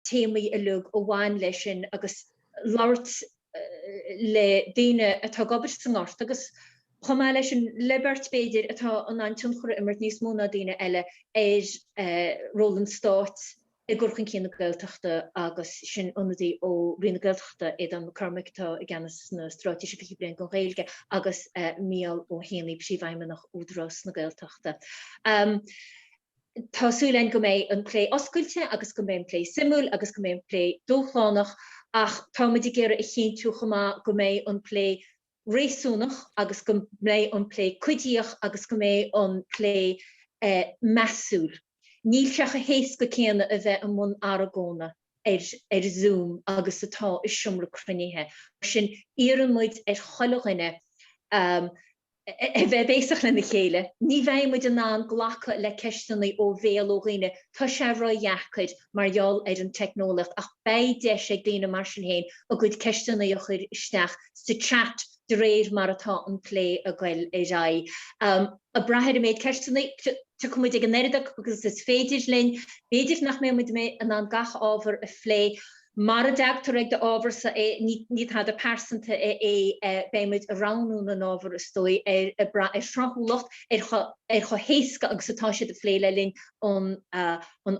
téimi a lug ó bhain lei sin agus labhairt le daoine atá gabhairt san ort agus chomá leis an libert beidir atá an antún chur immert níos mó na daoine eile Roland Stát I gcurchan cían na Gaeltachta agus sin ionadaí ó Rinne Gaeltachta an Cormaic tá I gceannas na strateise fi blian go Gaeilge agus Meán ó héanaí sí bhaimimeach údras na Gaeltachta. Tásúlainn go méid an plé oscailte agus go méid an plé simúl agus go méid an plé dóchlánach ach tá muid géire I chéintú chomá go méid an plé réasúnach agus go méid an plé cuidíoch agus go méid an plé measúl. Níl seach a héas go céanna a bheith an mún Aragóna Zoom agus atá I siomra cruníthe. Sin iarn muid choilechine bheith béisach le na chéile. Ní bheith muid an ná ghlacha le ceisteanna ó bhéal ó ghaoine tá sé rá dheacaid margheall an Tionóladh ach beidh deis ag daoine mar sin héin a gcuid ceisteanna a chuir isteach sa chat de réir mar atá an plé a ghail rá. A brathir a méid ceisteanna tu cumid ag an neireadach agus is féidir linn, féidir nach mé muid mé an gach ábhar a phlé mar a deachtar ag de ábhar sa ní had a persanta béimiid a ránún an ábhar a stoi srathúlacht cho héasca agus atá siad a phlé le linn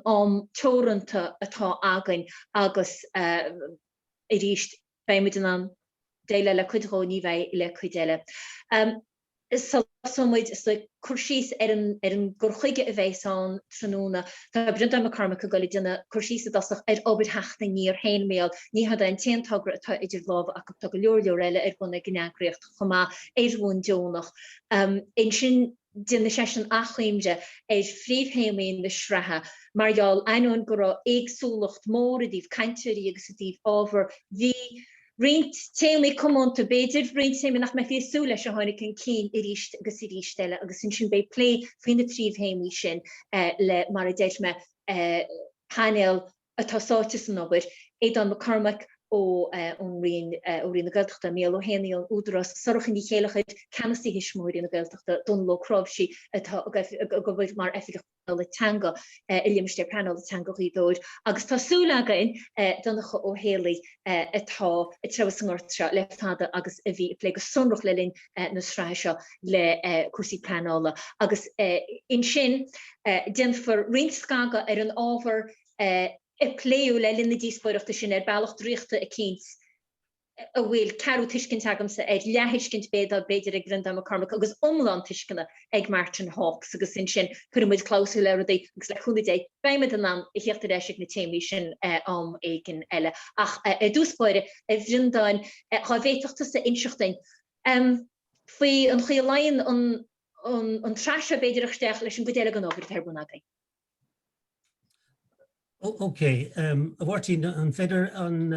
an teoranta atá againn agus I ríist béimiid an déile le cuidró ní bheith le cuideile. Somid is cursís an gurchuige a bheith an tróna Tá brint am Cormaic go duna cursís a dasach obair heachta níor hain méal ní had an téantágra atá idir lábh ach tá go leor eile buna gneagraíocht chomá bhún Jonach. In sin duna seisiún achhuimde phríomhhéimeáin na Shraith margheall ainún go raibh éagsúlacht mór a dtíobh cainteoirí agus a dtíobh ábhair bhí Rint téimi cumánta beidir rint téimi nach me fiú leis a tháinig an cín I ríist agus I ríistile agus sin bé plé faoin na tríomhhéimí sin le mar a déit me painéal atá sáte san ábhair an Cormaic ó Roinn na Gaeltachta Meán ó héanaí an údras sorchan í chéalachaid canasí hismóir na Gaeltachta don lo crobhsí atá go bhfuil mar effiach le teanga I limiste painéal le teanga rídóir agus tásúla againn donnacha ó héalaí atá treabhas an ortra le fada agus a bhí lé go sonrach le linn na Shraith seo le cuasaí painéala agus in sin den for rinscaga an ábhar pléú le linn na díospóireachta sin bailach dríochta a cíns a bhfuil carú tuiscint agamsa lehiiscint béad beidir ag Rinne am Cormaic agus omlán tuiscinna ag Martin Hawkes agus sin chuid cláú le rudaí agus le chunaidé béimiid an I heachta éisiigh na téimí sin am éigen eile ach dúspóire Rinneáin chá bhéiteachta sa inseachtain. Faoi an Ealaíon an traise beidirachsteach leis an godéile an ábhar tharbún againn. Okay, bhhairtí an féidir an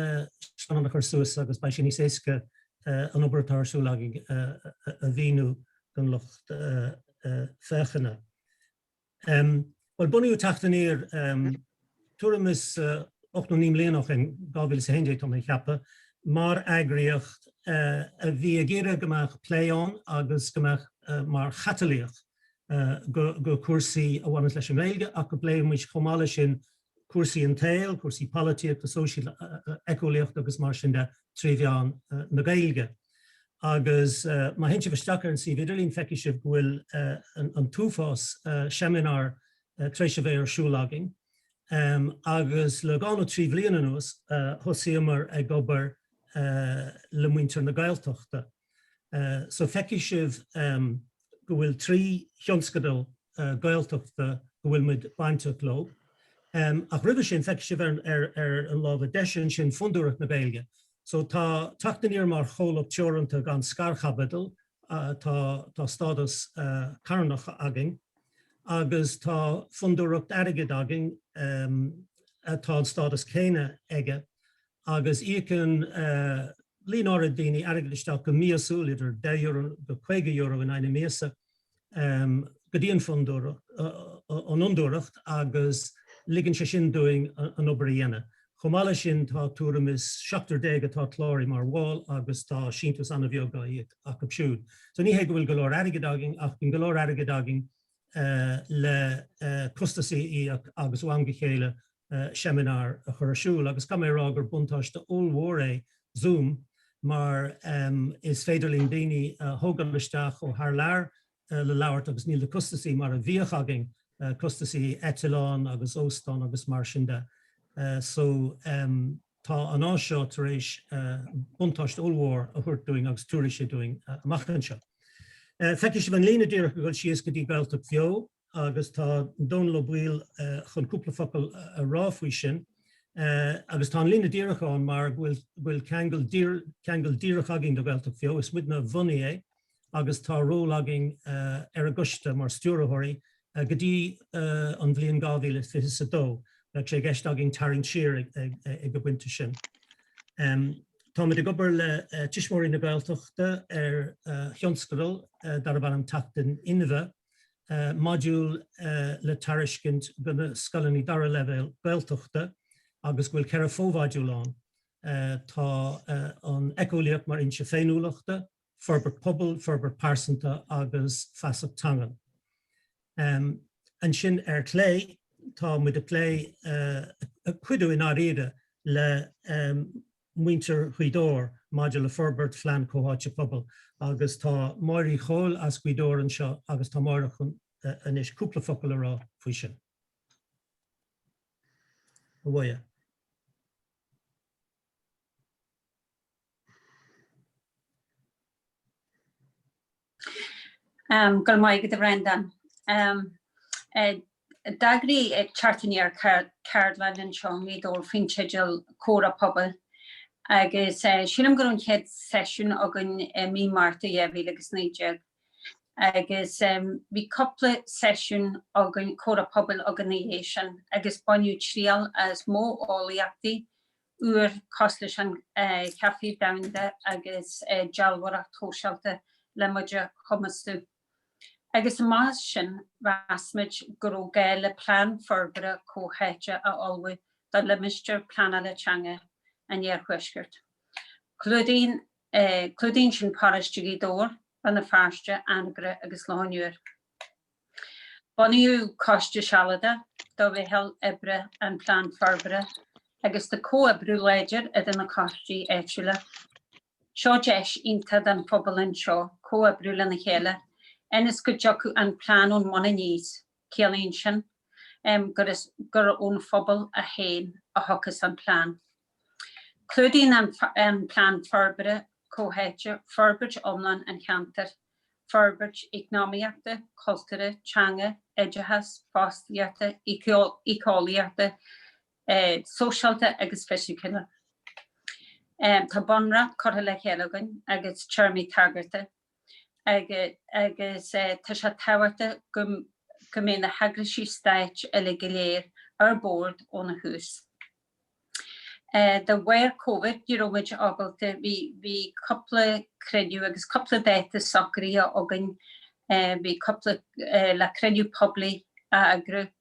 seanna chuir suas agus ba sin ní séasca an obair tarsúlaigh a bhíú don lucht fechanna. Well bunaíú Teacht Aniar tuairim is 8 mblianaach in 2011 tá mé cheappa mar eagraíocht a bhí a géire goach pléán agus goach mar chatalíoch go cuasaí a bhaint leis an Gaeilge ach go léir muid chomála sin cuasaí an tail, cuasaí políteach, the social ecolíocht agus mar sin de tríomheán na Gaeilge. Agus má héint bhsteachar an si bhidirlín feiciisih bhfuil an túfás seminar tréise bhéir siúlaging. Agus le gan ó 3 bhliain anuas thosaíomar ag obair le muintear na Gaeltachta. So feiciisih go bhfuil 3 thionscadal Gaeltachta go bhfuil muid bainteach lób. Ach rud sin feiciisih ar an lábh deisiún sin fundúireacht na Gaeilge. So tá Teacht Aniar mar chomhlach teoranta gan scarchabadal tá stádas carnach agin agus tá fundúireacht airgid agin tá stádas céine aige agus ícin líonóra daoine airgid isteach go míosúil idir €10 go €20 in aine méasa go dtíon fundúireacht an undúireacht agus ligann sé sin doing an obair dhéana. Chomála sin tá túram is 17 atá chláirí mar bháil agus tá síntas anna bheoga iad ach go siúd. So ní hé go bhfuil go leor airgid agin ach bhín go leor airgid agin le custasaí agus bhain go chéile seminar a chur agus kam gur buntáiste óhór Zoom mar is féidirlín daoine thógalisteach ó haar lear le labhart agus níl de custasaí mar a bhíochaging custasaí Ealaíon agus Óstán agus mar sin de. So tá an áiseo tar éis buntáist óhór a chuirt doing agus túra sé doing amachchan seo. Feiceáil an lína díreach go síos go dtí Gaeltach bheo agus tá Tionóladh bhuail chun cúpla focail a ráfuí sin. Agus tá lína díreachán mar bhfuil ceangal díreach agin do Gaeltach bheo is muidna bhunaí agus tá rólaging Earraigh mar Stiúrthóirí go dtí an bhliain 2022 le sé gceist agin tarraing siar ag go buinte sin. Tá mé gobar le tiismóirí na Gaeltachta thionscail dar bham tatan inmheh modúil le tariscint gona scalaní dara level Gaeltachta agus bhfuil ceithre fómhaidúil tá an eicóíocht mar inse féinúlaachta, forbert pobl, forbert pásanta agus feasachtangan. An sin clé tá muid a lé cuidú in áréide le muintear chuidóir maidir le forbert flean cóháite pobl agus tá mairí chóil as cuidóir an seo agus tá máire chun inis cúpla focail ará faoi sin. Bhuaithe. Cormaic de Brendan. Dagri Teacht Aniar Cardland and Sean Midor Finchegel Cora Pobble. Agus sinam gurún head session agan mi Marta Yevi agus Nigel. Agus vi couple session agan Cora Pobble organization. Agus bonu trial as mo Ealaíon costlishan cafe down there agus jalwarach toshalte lemaja homastu. Agus mas sin rasmid gro Gaeilge plan forbere coheja a alwe da lemister planale change an Earraigh. Cludín sin páirteach dór an na fearste angre agus láinúir. Baniu coste sealada do bhí hel Aibreán an plan forbere agus de co-Aibreú leidir idir na costí éitiúla. Seo deis ínta den pobl an seo co-Aibreú le na chéile. Ennis go jocu an plan on mona níos, Ealaíon sin, gur ón phobal a hain a hochas an plan. Cludín an plan forbere coheja, forbert omlan an canter, forbert economiachta, cultúir, teanga, éidethas, fástaíochta, ecóíochta, socialta agus feisiúile. Tá bonra cortha le Ealaíon agus Chermi Tagarta. Agus tá sé táhairta go mé na hagrisí stáit le goléir ar bord ó na hús. The where COVID, muid agalta bhí coppla creniu agus coppla déta sacrí agan bhí coppla le creniu pobli a agru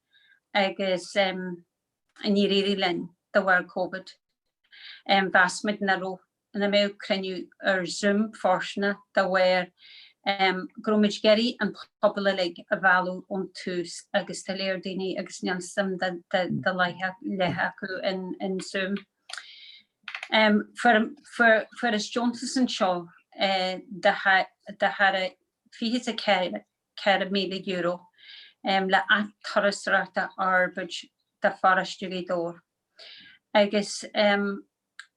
agus an íréirí len the where COVID. Vasmid na ro na mé creniu ar Zoom forsna the where gromid geri an pobl leg a valú on tús agus tá Déardaoin agus neansam de leithe in Zoom. For is Johnson seo de had a fihe a ceir milliún euro le Turasóireachta ábhair de páirteach dór. Agus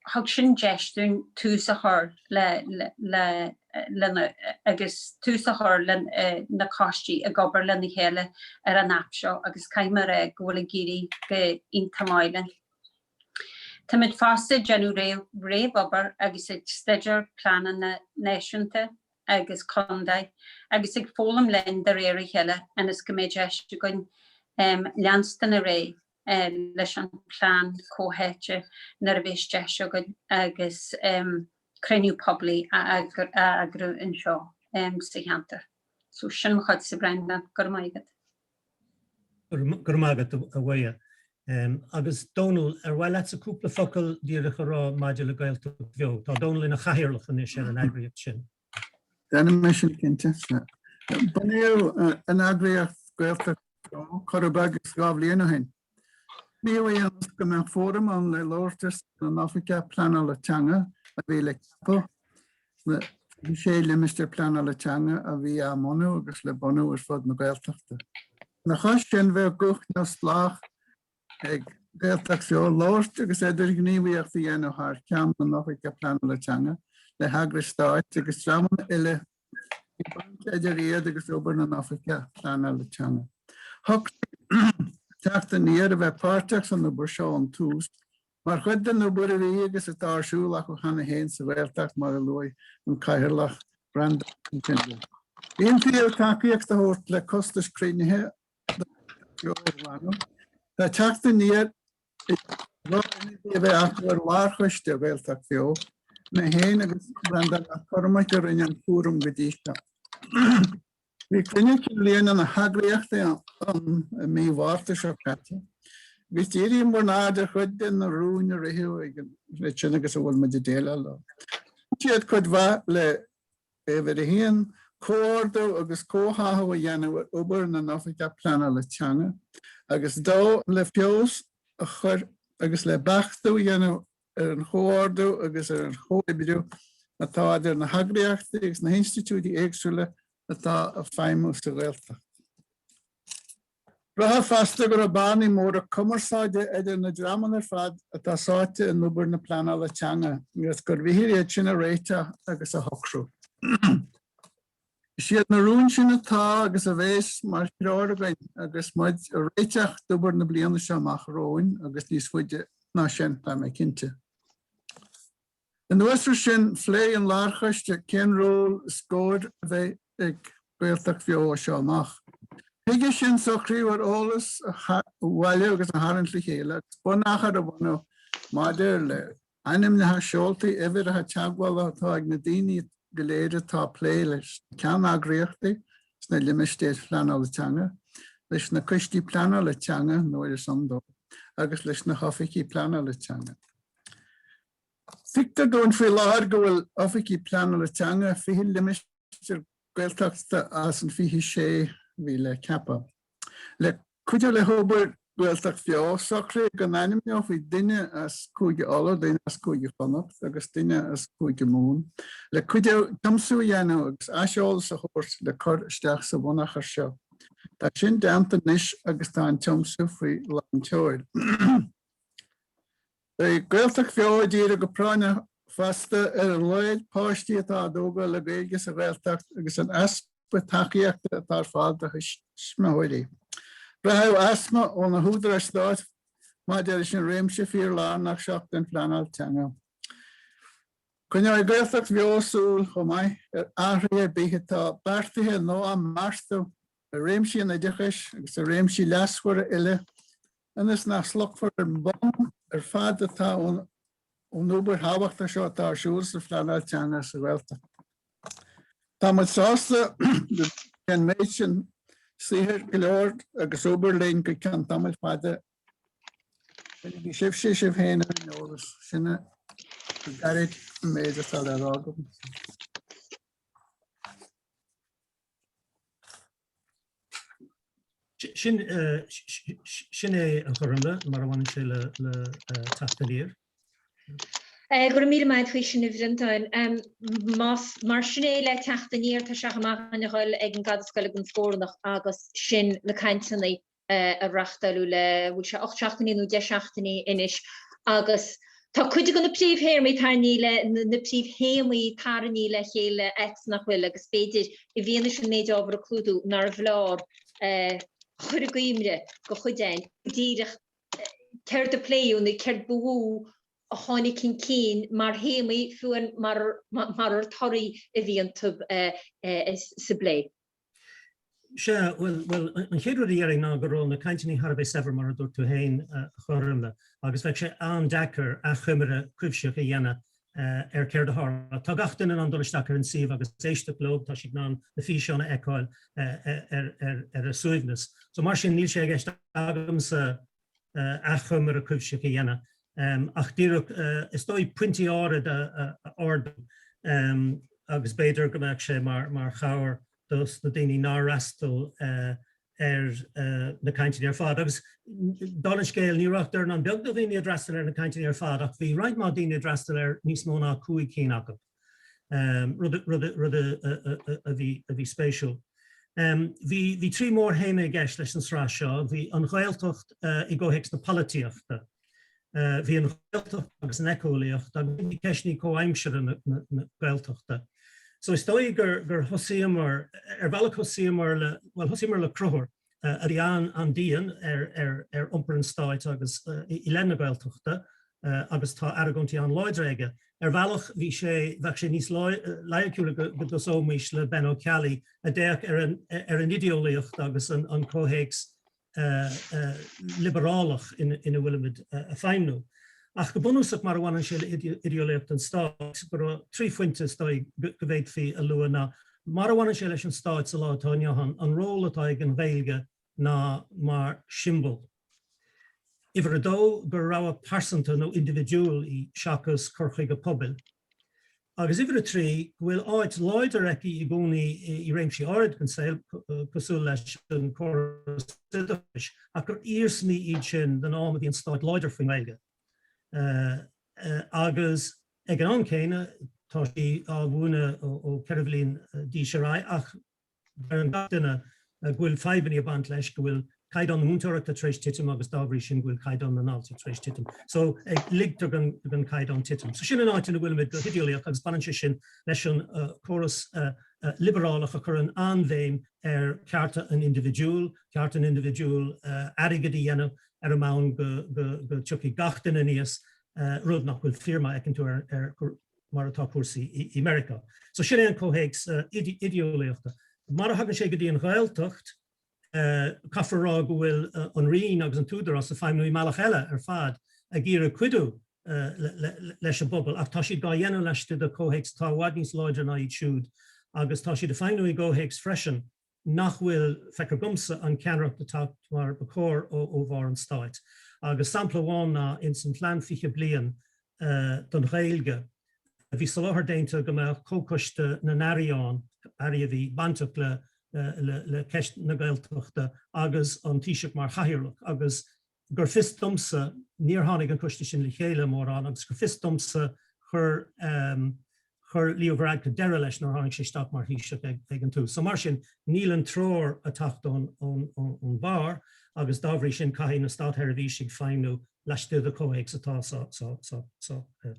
hug sin geistún tús a thar agus tús a thar na costí a gobar le na chéile ar an app seo agus caiimar gohfuil géirí go intamáilen. Tá mid fásta genú réamh obair agus ag steidir planan na náisiúnta agus condaid agus ag fólam len de réir chéile agus go méid eiste goin leanstan a ré leis an plán cóhéite nar a bhís deise agus creniu pobli a agru in seo sa cheantar. So sin chud sa Brendan Cormaic. Cormaic a bhuaithe. Agus Tionóladh bhfuil leat a cúpla focail díreach rá maidir le Gaeltach bheo. Tá Tionóladh ina chathaoirleach is ar an Aibreán sin. Déanna mé sin cinnte. Buníú an Aibreán Gaeltach chur agus gá bhliain a hain. Níl go me fórum an le Lortas an Africa Planálatanga a bhí le capo. sé le Mr. Planálatanga a bhí a monu agus le bonú ar fod na Gaeltachta. Na chas sin bheith gucht na slách ag Gaeltach seo Lort agus idir gníomhaíocht a dhéanamh thar ceam an Africa Planálatanga le hagra stáit agus traman ile idir iad agus obair an Africa Planálatanga. Teacht Aniar a bheith páirteach san na bur seo an tús, mar chud den na bur a bhí agus a társúlach go chana héin sa bhilteach mar a luai an caithearlach brand an tindle. Bhíon fiú takeíocht a thuirt le costas crinithe Tá Teacht Aniar bheith achar lárchuiste a bhilteach fio, na héin agus brand a Cormaic a Rinne an fúrum go díiste. Bhí clinne líana an na hagraíochta an míomhharta seo caite. Bhí tíiríon mar náidir chud den na Roinn a rihiú le sin agus a bhfuil muid déile le. Siad chud bha le bheith a híon cóardú agus cóthathú a dhéanamh obair na Africa Planálatanga, agus dó le fios a chur agus le bachtú dhéanamh ar an chóardú agus ar an chóibidú atá idir na hagraíochta agus na institútí éagsúla atá a feimú sa Gaeltach. Bratha fasta gur a bánaí mór a cumarsáide idir na draman ar fad atá sáte in obair na Planálatanga, agus gur bhíhir iad sin a réite agus a hochrú. Siad na Roinn sin atá agus a bhés mar Earraigh agus muid a réiteach obair na bliana seo amach Roinn agus níos fuide ná sin tá mé cinnte. In nuasar sin phlé an lárchaiste cén ról scóir a bheith ag Gaeltach fio seo amach. Hiige sin sochríú ar ólas bhaile agus a harintla chéile, bunachar a bhana maidir le anim na seoltaí ihir a teagháil atá ag na daoine go léire tá plé leis ceann agraíochtaí sna limistéad Planálatanga, leis na cistí Planálatanga nóir is samdó, agus leis na hoficí Planálatanga. Ficta gón fé láthir go bhfuil oficí Planálatanga fihi limistéad Gaeltachta as an fihi sé bhí le cappa. Le cuidir le hobair Gaeltach fio socré gan animio bhí duine as cúige ola, duine as cúige chonacht, agus duine as cúige mún. Le cuidir tamsú dhéanamh agus aiseol sa chóirt le cur isteach sa bhunachar seo. Tá sin deanta níos agus tá an tamsú faoi Tionóladh. Gaeltach fio díreach go práine fasta ar an leid páistí atá dóga le Gaeilge sa Gaeltach agus an aspa takeíochta atá fád a smahoirí. Brathú asma ó na húdar a stáit maidir sin réimse fíor lán nach seach den Planálatanga. Cunne Gaeltach bheosúil chomai ar áthraí bíthe tá beartaithe nó an marstú a réimsí na dichais agus a réimsí leasfuair ile anas nach slocfar an bon ar fad atá ón obair hábhachta seo társúil sa Planálatanga sa Gaeltach. Tá muid sásta an méid sin sihir go leor agus obair léinn go ceann tamil fada sibh héana nóras sinna garid méid atá le rágam. Sin é an chorumla mar bhain sé le Teacht Aniar. Gur mí maid chu sin Déardaoin mar sinné le Teacht Aniar tá seach amach an ghail ag an gadascoile an scóranach agus sin le cainteanna a rachtalú le bhfuil se 8 nó 10 inis agus tá chuide go na príomhhéir mé tarníile na príomhhéamaí tarní le chéile ex nach bhfuil agus féidir I bhíana sin méid ábhar a clúdú nar bhlár chur a gcuimre go chuidein díreach ceir de pléú na ceir bú a tháinig cin mar héamaí fuan mar ar thoirí a bhíon tub sa blé. Se well an chéadú dhéarigh ná go raibh na cainteanna Harbh sever mar a dúirt tú hain chorumla, agus bheith sé an dechar a chumara cuimhseach a dhéanana ar céir de thart. Tá gachtain an dulaisteachar an siomh agus éiste glób tá si ná na fí seánna eáil ar a suaimhnas. So mar sin níl sé gceist agam sa a chumara cuimhseach a dhéanana. Ach díreach is dói puintí ára ordu agus beidir go mbeadh sé mar chair dus na daoine nárastal na cainteanna ar fad. Agus dálan scéal ní racht ar an beag do bhíine adrastal ar na cainteanna ar fad, ach bhí roiint má daoine adrastal ar níos mó ná 5 cín agam. Rud a bhí spéisiúil. Bhí trí mór héime gceist leis an srá seo, bhí an Gaeltacht I ggóthaics na páirteachta. Bhí an Gaeltacht agus an eicólaíocht, agus bhí ceisní comhaimsear na Gaeltachta. So is dóigh gur thosaíomar, bhealach thosaíomar le cruthóir a Aibreán an díon ar iompar an stáit agus I leith na Gaeltachta agus tá Airraigh an Aodhán. Bhealach bhí sé níos laiciúla go dosómais le Benó Ceallaí a déach ar an ideolaíocht agus an cóthaics liberálach ina bhfuilimiid a feimnú. Ach go bunúsach mar bhhain sé ideolaíocht an stáit, gur trí fuintes go bhéid fí a luath ná mar bhhain sé leis an stáit sa lá Tionóladh an ról atá ag an Gaeilge ná mar simbol. Ifar dó gur rá persanta nó individual I seachas curchaig a pobil. Agus ifar trí bhfuil áit láidir eici I gcónaí I réimsí áid gan saoil cosúil leis an choras ach gur írsní iad sin den ámad í an stáit láidir faoin Gaeilge. Agus ag an céine tá sí á bhúna ó Ceirblín díreach ach ar an gatainna bhfuil feibhní a bant leis go bhfuil Cainteanna múntóireachta treis titim agus dábhrí sin bhfuil Cainteanna náiltí treis titim. So ag ligtar gan Cainteanna titim. So sin an áitina bhfuil go hideolaíoch agus banan sin leis an choras liberálach a chur an anbhéim ar cearta an individual airige dhéanamh ar a mán go tuí gachtain níos rud nach bhfuil firma ag an tú ar mar atá cuasaí I America. So sin an cóthaics ideolaíochta. Mar a hagann sé go dtí an Gaeltacht, Cafarrá go bhfuil an Rinne agus an túdar as a feimnú I mealach eile ar fad a gcíre cuidú leis a bobbal, ach tá siad gá dhéanamh leis de cóthaics tá bhaid níos láidir ná iad siúd, agus tá siad a feimnú I ggóthaics freisin nach bhfuil feicear gumsa an ceanreacht atá mar ba chóir ó bhar an stáit. Agus sampla bháin ná in san phlean fiche bliain don Gaeilge, bhí sa láthair déanta go mbeadh cócoiste na Ealaíon, Earraigh bhí banteach le ceist na Gaeltachta agus an Taoiseach mar chaithirlach, agus gur fis domsa níor tháinig an coiste sin le chéile mór an, agus gur fis domsa chur líomhreaig go deire leis nó tháinig sé stach mar Taoiseach ag an tú. So mar sin níl an tróir a tacht ón bhar, agus dábhrí sin caithí na stát Theirbhísigh feimnú leis de cóthaics atá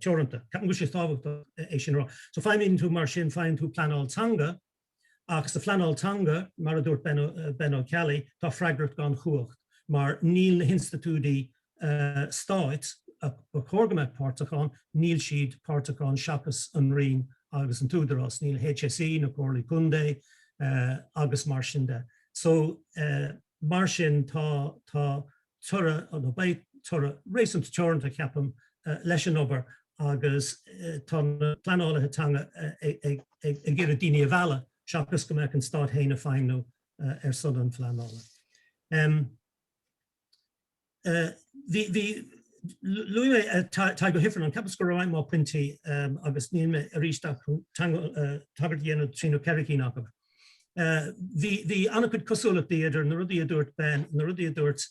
teoranta. Ceapan go sé tábhacht é sin rá. So feimíonn tú mar sin feinn tú painéal agus sa phainéal mar a dúirt Benó Ceallaí tá freagracht gan chuacht, mar níl na hinstatúdaí stáit a Cormaic páirteachán, níl siad páirteachán seachas an Rinne agus an túdarás, níl HSE na Córlaí Cundé agus mar sin de. So mar sin tá tura an beit tura rééisint teoranta ceapam leis an obair agus tá na painéalathe ag gur a daoine a bheala seachas go mbeadh an stát héine feimnú ar sud an painéal. Luime tá go hifran an capas go raibh má puintí agus níl me a ríisteach tagart dhéanamh tríú ceiricín agam. Bhí annachcuid cosúlacht idir na rudaí a dúirt ben, na rudaí a dúirt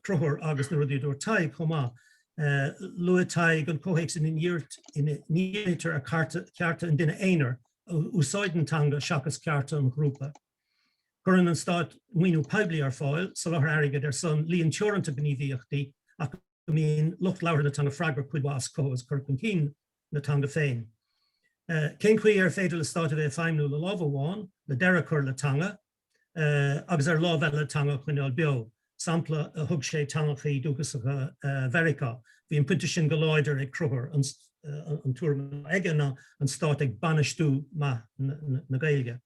cruthóir agus na rudaí a dúirt taigh chomá. Luath taigh an cóthaics in nítar a cearta an duine éonar úsáidentanga seachas cearta an grúpa. Curann an stát muoinú peibli ar fáil, sa láthair airgid ar son líon teoranta gníomhaíochtaí ach go mbíonn lucht labhair na tanga freagra chuid bhas cóhas chuirc an cín na tanga féin. Cén chuí ar féidir le stát a bheith feimnú le lámh amháin, le deire chur le tanga, agus ar lámh eile tanga chuineáil beo. Sampla a thug sé tangachaí dúchas a Mheiriceá. Bhí an puinte sin go láidir ag cruthóir an túr aige ná an stát ag banistú na Gaeilge.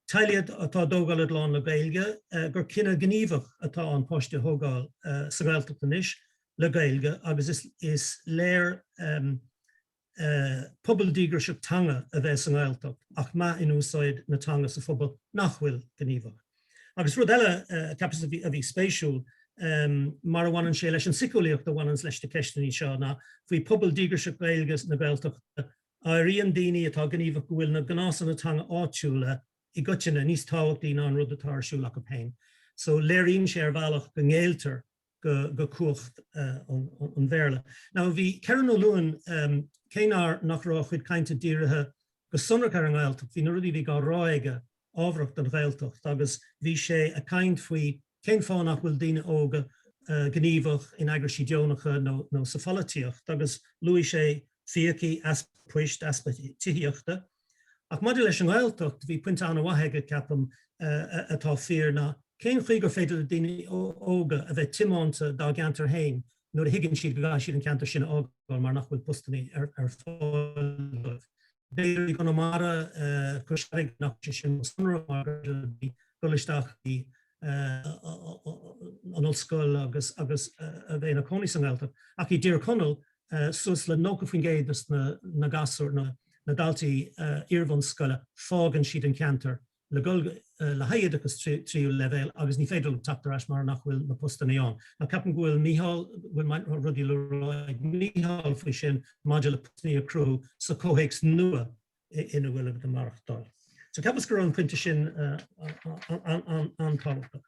Tailiad atá dógáil lán le Gaeilge gur cinenne gníomhach atá an poiste thógáil sa Gaeltachta anois le Gaeilge agus is léir pobal díreach tanga a bheith san Gaeltacht ach má in úsáid na tanga sa phobal nach bhfuil gníomhach. Agus rud eile capas a bhí spéisiúil mar a bhhainn sé leis an sicúlaíocht a bhhainn leis de ceisteaní seo ná bhí pobal díreach Gaeilge na Gaeltachta Éiríonn daoine atá gníomhach go bhfuil na gnásanna tanga áitiúla I gutine níos táhachtí ná an rud atá arsúlach a pein. So léiríonn sé ar bhealach go ngéiltear go cuacht an bhéarla. Now bhí ceann ó luúin céinar nach rá chuid cainte díirithe go sunrach ar an Gaeltacht, hí na rudí bhí gá ráige ábhracht an Gaeltacht, agus bhí sé a caint faoi cén fánach bhfuil daine óga gníomhach in agraí deonacha nó sa folaíocht, agus luí sé fiací aspuist aspa tííochta. Ach maidir leis an Gaeltacht bhí puinte anna wathaige ceapam atá fearna cén chuig gur féidir daine óga a bheith timánta dá geantar hain, nuair a higann siad go gá siad an ceantar sin ágáil mar nach bhfuil postaní ar fáil. Déir gan mara chuig nach sin sunra goisteach í an ollscoil agus a bheith na coní san Gaeltacht. Ach í dtír conal sus le nócha faoin géad na gasúir na daltaí iarmhain scoile fágan siad an ceantar le haiad agus tríú levéil agus ní féidir taptar as mar nach bhfuil na postaní an. Na capan bhfuil Mícheál bhfuil rudí le roiid Mícheál faoi sin maidir le postaní a crú sa cóhéics nua ina bhfuil de marachtáil. So capas gur an puinte sin an táhachtach.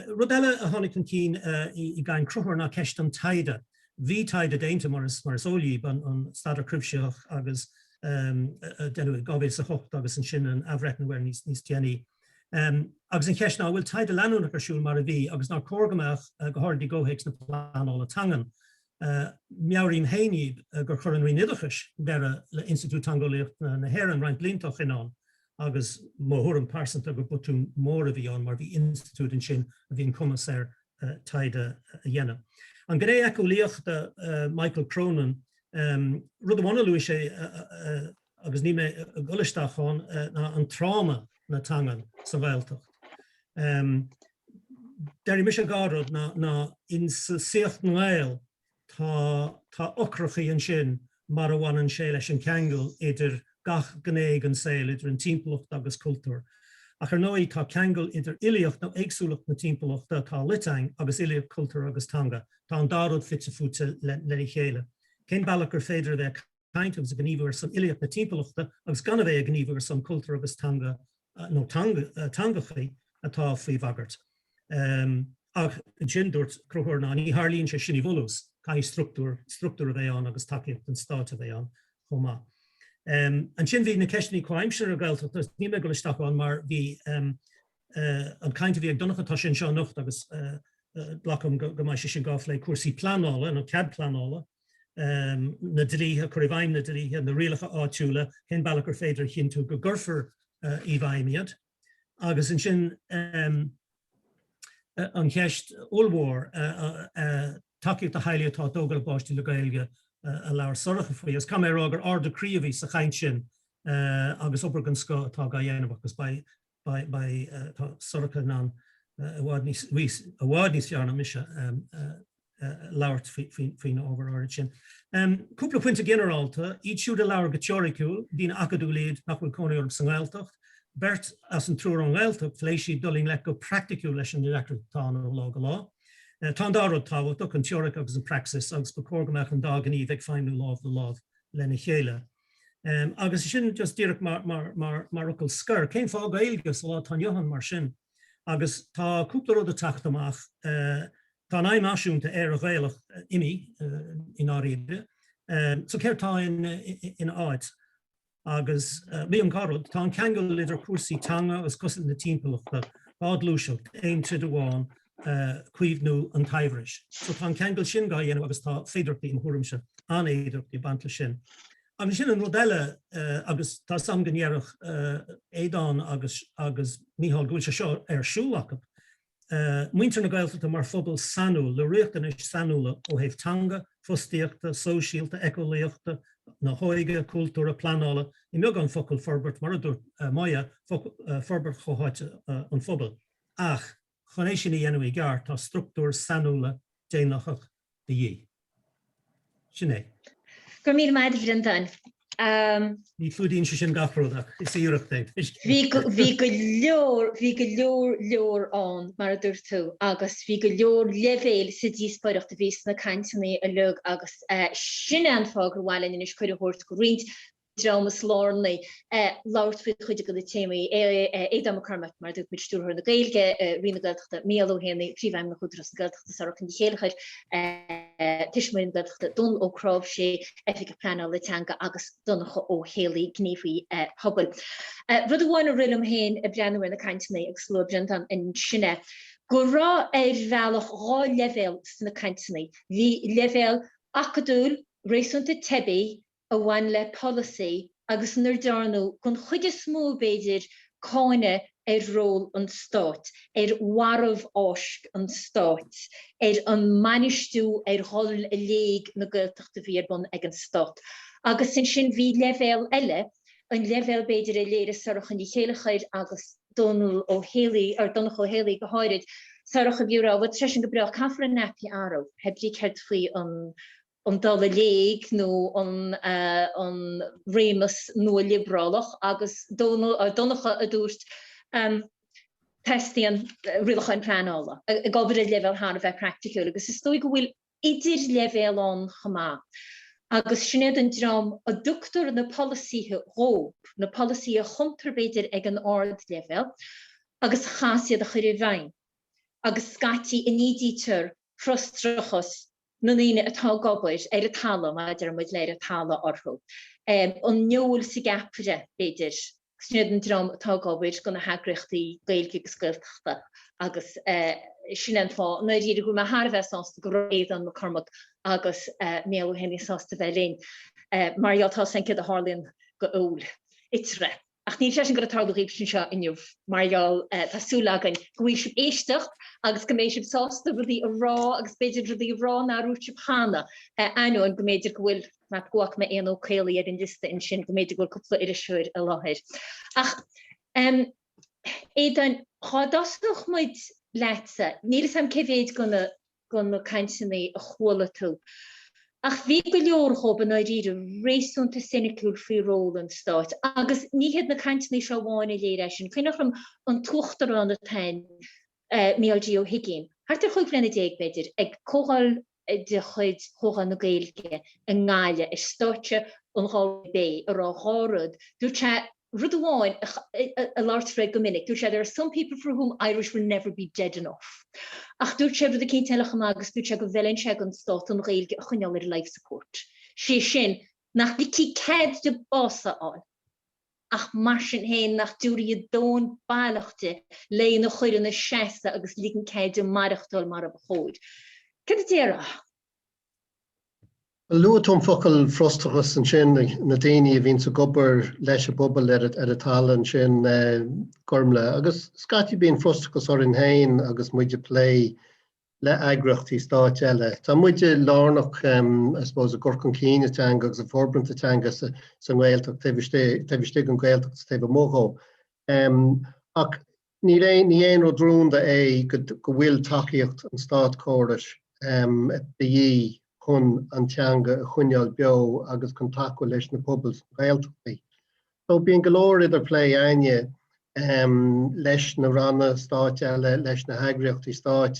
Rud eile a tháinig an cín I gcain cruthar ná ceist an taide. Bhí taide déanta mar is ólaíb an stadar cribseach agus denú gábhéil sa chocht agus an sin an abhreitna bhar níos déanaí. Agus an ceist ná bhfuil taide leanúnach arsúil mar a bhí, agus ná cógamach go háirdí ggóhéics na plánála tangan. Meabhraíonn héinníb gur chur an rineidechas beire le Institút Tangolaíocht na Héireann roinnt bliantach inán, agus móthúm pásanta go butún mór a bhí an mar bhí institút in sin a bhíon cumas ar taide a dhéanamh. An go ré eolaíochta Michael Cronin, rud amhána luaidh sé agus ní mé golisteachán an tráma na tangan sa Gaeltacht. Deir mis a gárad ná in sa síocht na Gael tá ocrachaí an sin mar a bhhain an sé leis an ceangal idir gach gnéig an saoil idir an timpeallacht agus cultúir. Ach ar nóí tá ceangal idir ilíocht nó éagsúlacht na timpeallachta tá liting agus ilíocht cultúir agus tanga. Tá an dárad fitte fute le chéile. Cén bailach gur féidir a bheith caint agus a gníomhar san ilíocht na timpeallachta agus gan a bheith a gníomhar san cultúir agus tanga nó tangachaí atá faoi bhagart. Ach sin dúirt cruthóir ná ní tharlíonn sé sinní bhulús, cai struchtúr a bheith an agus takeíocht an stáit a bheith an chomá. An sin bhí na ceistní coimseir a Gaeltacht, ní mé go isteach an mar bhí an cainte bhí ag donachatá sin seo nocht agus blacham go mai sin gáf le cuasaí plánála nó cead plánála, na dlíthe chuir bhaim na dlíthe na rialacha áitiúla, cén bailach gur féidir chin tú go gurfar I bhaimiad, agus an sin an cheist óilmhór takeíocht a haile atá dógal báistí le Gaeilge a leabhar soracha faoi, as cam érágur ardacríomhí sa chaint sin agus obair an sco atá ga dhéanamh agus ba soracha ná a bhád níos fearna mise leabhart faoin ábhar áirid sin. Cúpla puinte generalta, iad siúd a leabhar go teoiriciúil, dína acadú léad nach bhfuil cónaíocht san Gaeltacht, bert as an trúr an Gaeltacht fléisí dulling le go practicú leis an directortá ó lá go lá. Tá dárad táhacht an teoric agus an praxis agus go cógamach an dag ní bheith feinú láh lena chéile. Agus sin just díreach mar rucail scur, céim fá Gaeilge sa lá Tionóladh mar sin, agus tá cúpla rud a teacht amach tá naimnáisiúnta ar a bhéalach imi in áríide, so céir tá in áid. Agus mé an garad, tá an ceangal idir cuasaí tanga agus cosint na timpeallachta bád lúiseacht, aon tríd amháin cuimhnú an taibhreis. So tá an ceangal sin gá dhéanamh agus tá féidirtaí an thuairimse an éidirtaí bantla sin. Agus sin an rud eile agus tá samgannnéireach Aodhán agus Mícheál gúil se seo ar siúlachab. Muintear na Gaeltachta mar phobal sanúil, le riachtain is sanúla ó thaobh tanga, fostaíochta, sóisialta, ecolíochta, na hóige, cultúra, plánála, I mbeag an focail forbert mar a dúirt maia forbert choáite an phobal. Ach, chunéis sin I dhéanamh I gceart tá struchtúr sanúla déanachach de dhé. Sinné. Gur míle maith bhrintein. Ní fúdíonn se sin gafródach, is iireachtaid. Bhí go leor an mar a dúirt tú, agus bhí go leor levéil sa dí Spóirt a bhís na cainteanna a lug agus sin an fá gur bhhailinn is chuir a thuirt go riint dramas lárnaí láirt fi chuide go téimi édam Cormaic mar dúirt mit Stiúrthóir na Gaeilge Rinne Gaeltachta Meán héna príomhhaim na chudras Gaeltachta sarachan chéalachaid tuismuin Gaeltachta dún ó cráibh sé effic painéal le teanga agus dunacha ó héalaí gníomhaí pobl. Rud amháin a rilm héin a breanúir na cainteanna ag sló brentan in sinne. Go rá bhealach rá level na cainteanna. Bhí level acadúil rééisúnta tebi a bhain le policy agus nuair darnú gon chuide smó beidir cáine ról an stát, warmh osc an stát, an manistú hall a léig na Gaeltachta bhíarbun ag an stát. Agus sin bhí level eile, an level beidir a léire sarachan í chéalachaid agus donal ó héalaí ar donach ó héalaí go háirid sarach a bhíúrá bhd tresin go breach caithfar napi aró, heb dí ceart faoi an dal a léig nó an rémas nó a librálach agus donacha a dúirt testian rilachain painéala a gobhar a level hána bheith practicúil agus is stoi go bhfuil idir level an chamá. Agus sinnéad an dram a dúchtúir na policíthe róp, na policy a chuntar beidir ag an ard level agus chasiad a chuir bhain. Agus scatí in nídítar frustrachas na níine atá gobair a tala má muid leir a tala orthú. An neol sa gapre beidir snéad an dram atá gobair gona hagrachtaí Gaeilge agus Gaeltachta agus sin an fá na ríidir go mar Harbheith sásta go réad an Cormaic agus méú henni sásta bhelín. Marialtá san cid a Harlíonn go ól itre. Ach ní sé go atá réib sin seo inniuh Marial tásúlagan gohíisib éisteach agus goméisib sásta rudí a rá agus beidir rudí rá na rútib hána anú an goméidir gohfuil na goach me éon ó chéalaí ar in lista in sin goméidir gohfuil cúpla ar a siúr a láthir. Ach édan chádásnach muid letse, níl sam cevéid gona cainteanna a chóla tú. Ach bhí go leor chob an áiríre rééisúnta sinicúil faoi ról an stát, agus níhead na cainteanna seo bháin a léir sin, chuinach an tuachtar an a tain méalgí ó higén. Hart a chuig brenn déag beidir ag cógáil de chuid chógan na Gaeilge an ngáile is státe an gáil bé ar á hárad. Dúirt sé rud amháin a láirtfred go minic. Dúirt sé there are some people for whom Irish will never be dead enough. Ach dúirt sé rud a cainteanna agus dúirt sé go bhfuilinn sé an stát an Gaeilge a chuineáil ar life support. Sé sin nach bhí céad de bása an. Ach mar sin héin nach dúirí a dón bailachta le na chuir na séasta agus lígan céad de marachtal mar a bchóid. Cad a déarach? Luatom focail frostrachas an sin na daoine a bhíonn sa gobar leis a bobbal ar a talan sin Gormfhlaith. Agus scatí bíon frostrachas ar in hain agus muide play le aigrachtaí stáit eile. Tá muide lárnach I suppose a gorcan Cainteanna agus a forbranta teanga sa Gaeltach taobh an Gaeltach taobh móthó. Ach ní aon ó drúnda go bhfuil tacaíocht an stát córais bhí chun an teanga a chuineáil beo agus chun taca leis na pobl Gaeltachtaí. So bíon go leor idir play aine leis na ranna stáit eile, leis na hagriachtaí stáit,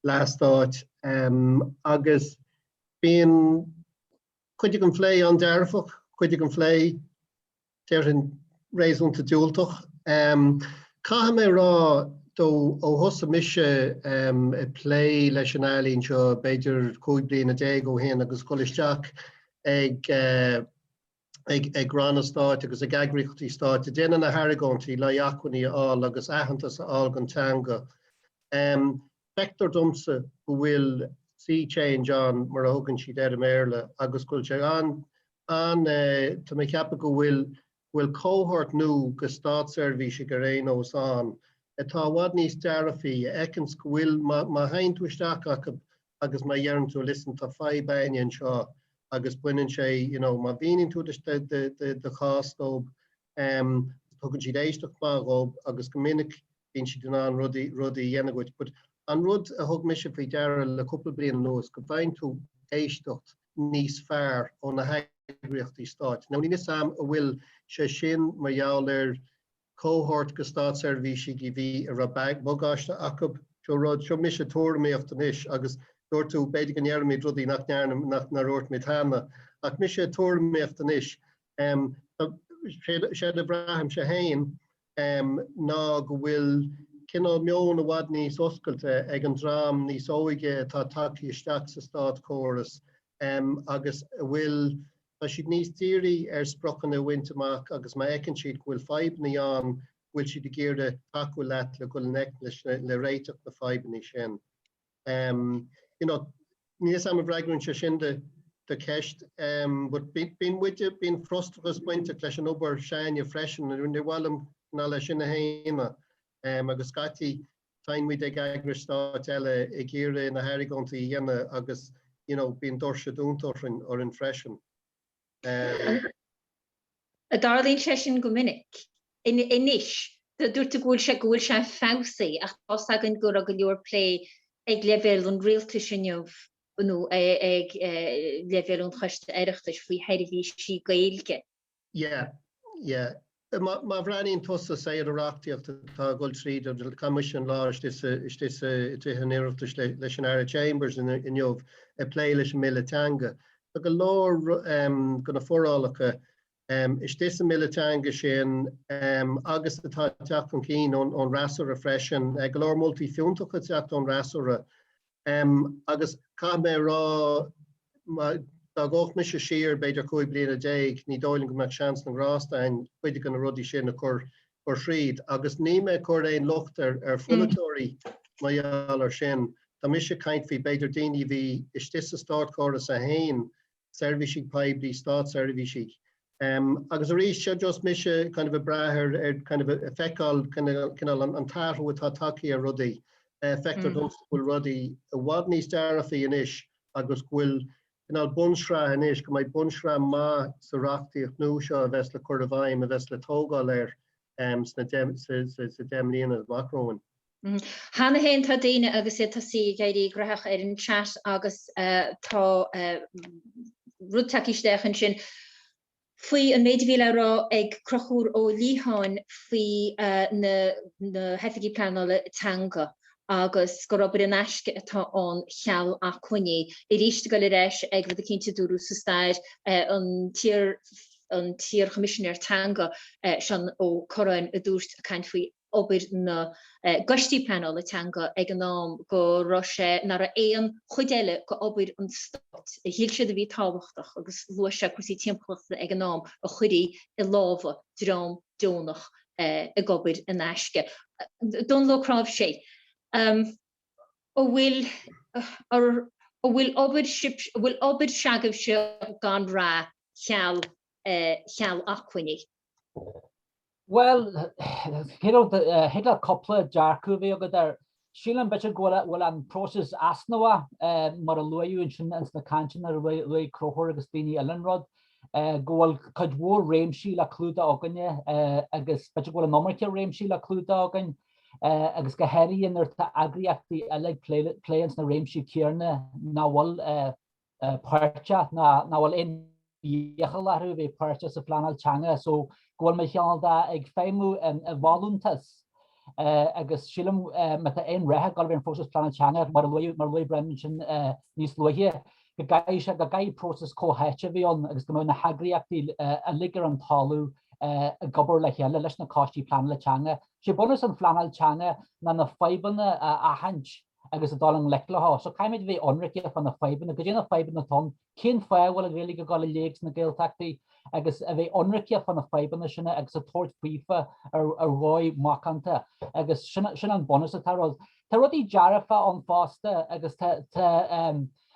leastáit, agus bíon chuide an phlé an dearfach, chuide an phlé dearn rééisúnta dúilteach. Caithe mé rá dó ó thosa mise a play leis an Ealaíon seo beidir 5 bliana déag ó héan agus cholisteach ag ranna stáit agus ag agrachtaí stáit. Déanana na Harraigántaí le achannaí áil agus aitheantas áil gan teanga. Vector domsa go bhfuil sea change an mar a thugann siad ar méle agus gúil sé an tá mé ceappa go bhfuil cohort nó go státservíse go réonós an. Tá bhd níos dearfaí ecans go bhfuil má hain túisteach agus má dhearann tú listen tá 5 bainion seo agus buineann sé má bhíonn tú de chástóg tugann siad éisteach mágóg agus go minic bhíonn siad an rudí dhéanamhid. But an rud a thug mise faoi deara le cúpla bliana nuas go bhain tú éisteacht níos fearr ó na hagriachtaí stáit. Ná ní sam a bhfuil sé sin mar jaall cohort go státservíse gi bhí ar a bogáiste acab seo mis a túirméocht an isis agus dúir tú beidir an dhearmid rudí nach na róirt mit hána ach mis a túirméocht an isis sé a bhraham sé hain ná go bhfuil cinál meón a bhhad níos oscailte ag an drám níos óige tá takeí isteach sa Stát Chóras agus bhfuil tá siad níos díreach sprochan a bhaint amach agus má eicinn siad go bhfuil faibannaí an bhfuil siad géarda takeú leat le go le réiteach na faibannaí sin. Níos am a bhreagrainn se sin de ceist, but bín frostragus buinte leis an obair seaine freisin a runne bhlam ná leis sin na héine agus scatí tainmid ag agra Stát eile i ggéire na Airraigh dhéanana agus bín dorse dúntórin ar an freisin. A darlíonn sé sin go minic. Inis, dúirt a gúil sé fásaí ach os agan gur a go leor plé ag level an réalta sinneamh nó ag level an choiste éireachtais faoi heidirhí sí Gaeilge. Má bhreaíonn tusa sé Earraigh tá goil tríd ar commission lá is inéireachtas leis an Aire Chambers in jobh a plé leis an Meán. A go leor gona forálacha is this a militanga sin agus atá teach an cín ón rasúra freisin go leor multifiúntacha teach ón rasúra agus cá mé rá tá gach mis siar beidir 5 bliana déag ní dóilinn go meach seans na grástain chuide gan rudí sin a chur shríd agus ní me chur éon lucht ar fulatóirí maiall ar sin. Tá mis se kaint fi beidir daoine bhí is this a Stát Chóras a hain servicig paibli Stát servicig. Agus a rís se just mis kind of a brethir kind of a feáil an tarthú atá takeí a rudaí feictar dúsúil rudaí a bhhad níos dearafaí inis agus bhfuil bunsra inis go mbeidh bunsra má sa reachtaíocht nó seo a bheits le chuir a bhaim a bheits le tógáil sa déimlíonna macróin. Hanna hen tá daine agus tá sí gaiirí graach ar an chat agus tá rudtakeísteach sin faoi an méadmhíle rá ag crochúr ó líháin faoi na hefiigi painéal teanga agus go raibh an eisce atá an cheall a chuine i ríiste go le réis ag bhd a cinnte dúrú sa staid an tír commissionéir teanga sean ó choráin a dúirt a caiint faoi obair na gostí painéal teanga ag an nám go raibh sé nar a éon chuidéile go obair an Stát. Hiil siad a bhí táhachtach agus lu sé cuasí timpplaachta ag an nám a chuirí i lábha drám dúnach a gobair an eisce. Don le cráibh sé. Bhfuil obair seagamh se gan rá cheall achhuiine. Well, hit a couple of jarku vi go there. Sheelan better go an process asnawa mar a loyu sin ans na cainteanna roi crochor agus bini Ellenrod goal cadwar raimsí la clúda agane agus better go nomerke raimsí la clúda agan agus go heri in ta agriachti leg plans na raimsí kierne nawal páirteach nawal in Iachalaru ve purchase a planal changa so goal me da ag féimú a voluntas agus sílam met ein rehe gal process planal changa mar loi bremin níos loie go gai process cóhéite vi an agus go na hagriachti a ligar an talú a gobor le heile leis na costí planal changa si bonus an planal changa na faibanna a hanch agus a dalang leclaá so caiimid vi onrici fan na faibanna go na faibanna ton cén fáhil a rélig go gal legs na Gaeltachta agus a bheith onrici fan na faibanna sinna agus a tort prífa ar roi macanta agus sin an bonus a tarrod. Tá rudí jarrafa an fásta agus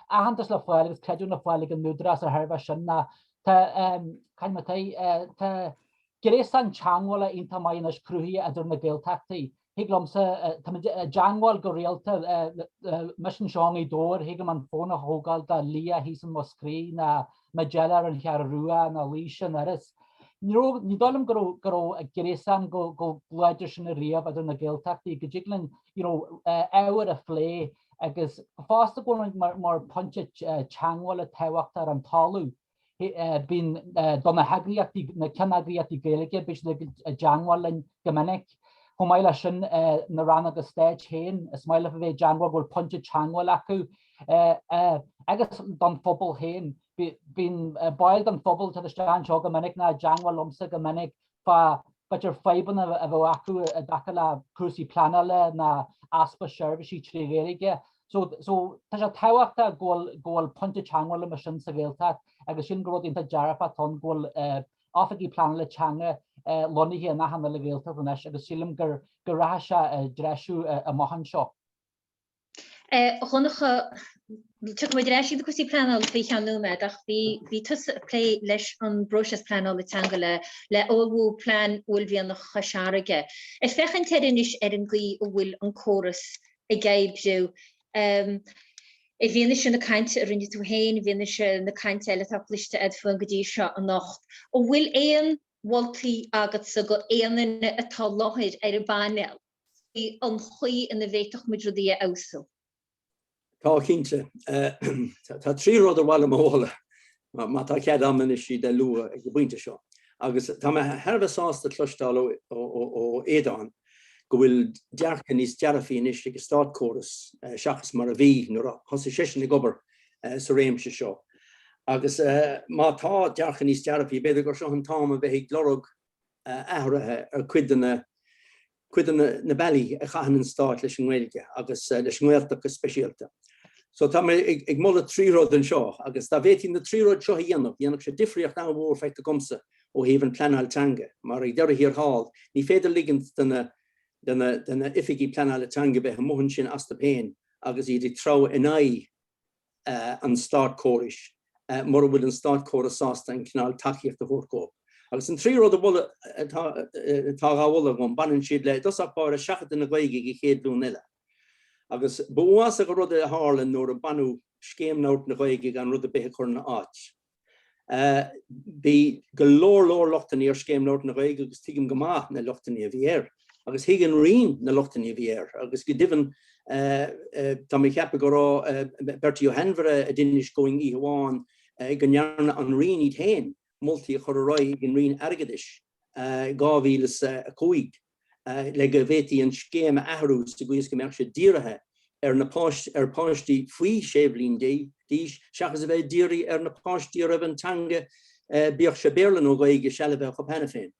ahantas le fáil agus creú na fáil an nudras a herfa sinna tá geréis an teanghile inta mai na cruúhi a dur na Gaeltachta. Higlomsa Janwal go réalta mission seángaí dóir hiige man fóna hógáil da lia hí an Moscrí na Magellar an Chearrúa na líise naris. Ní dám go a geréisan go gláidir sin a riamh a na Gaeltachta go jiglan áhar a phlé agus fásta go mar punche teanghil a tehacht ar an talú. Bín donna hagriachtaí na cenagriachtaí Gaeilge bis le Janwal in Gomininic. Homaile sin na ran agus stage hain is maile bheith Janwal go punche teanghil acu agus don phobal hain, bín bail don phobal to the strand seo go minic na Janwa lumsa go minic but your fiban a bh acu a dacala cruci planale na aspa service trí Earraigh. So tá sé táhachtta ggóil punta teangáil mar sin sa Gaeltacht agus sin go raibh inta dearfa ton ggóil áfagí planale teanga lonnaithe na hanna le Gaeltacht leis agus sílim gur raithe se dreisiú a maihan seo. Chonnacha tu mu réisi de cosí planal fi cheanúme ach bhí tus lé leis an broses planal le teanga le óhú plan bhfuil nach chaseige. Is fechan teiris an gí ó bhfuil an choras I gaibú. I bhíine sin na cainte a rinne tú hain, bhíine sin na cainteile liste edfu an godí seo an nacht. ó bhfuil éon bhiltaí agat sa go éanana atá láthid ar painéal í an chuí ina bhéiteach muidrodí ausú. Tá cinnte tá trí rud bhile móla má tá cead amman is si de lua ag go buinte seo. Agus tá herbh sásta clostáil ó Aodhán go bhfuil dearcha níos dearfaí is ag stát choras seachas mar a bhí nuair thosa séisiún ag obair sa réimse seo. Agus má tá dearcha níos dearfaí beidir gur seo an táim a bheith ag glorog áirithe ar cuidanna na bailí a chahan an stát leis an Gaeilge agus leis an Gaeltachta speisialta. So tá ag molla tríród an seo, agus tá bhéití na tríród seo dhéanamh sé difriocht ná bhór feicta gomsa ó híhann painéal teanga, mar ag deir hir hall, ní féidir ligint dana ifigí painéal teanga bheith mohann sin as péin, agus iad ag trá in an stát córis, mar bhfuil an stát córas sásta an cinál taíocht a thórcóp. Agus an tríród a bhla tá gáhla gon banan siad le dosach báir a seachad na Gaeilge I chéad dún eile. Agus buása go rud a hálan nóair a banú scéimnáirt na Gaeilge gan rud a bethe chur na áit. Bhí go leor lochtaí ar scéimnáirt na Gaeilge agus tuigim go maith na lochtaí a bhí agus higann Roinn na lochtaí a bhí agus go divan tá mé ceappa go rá Bertie O'Henvere a dinis going I Aodhán gannearna an Roinn iad hain. Multi a choráid in Roinn Earraigh gáhílas a cúig le go bhétaí an scéim ahrú sa gcuas go mbeadh sé díreach ar páistí faoi séblin díos seachas a bheith díirí ar na páistí ar an teanga bíoh sé béirlan ó Gaeilge se bheith go pena féin.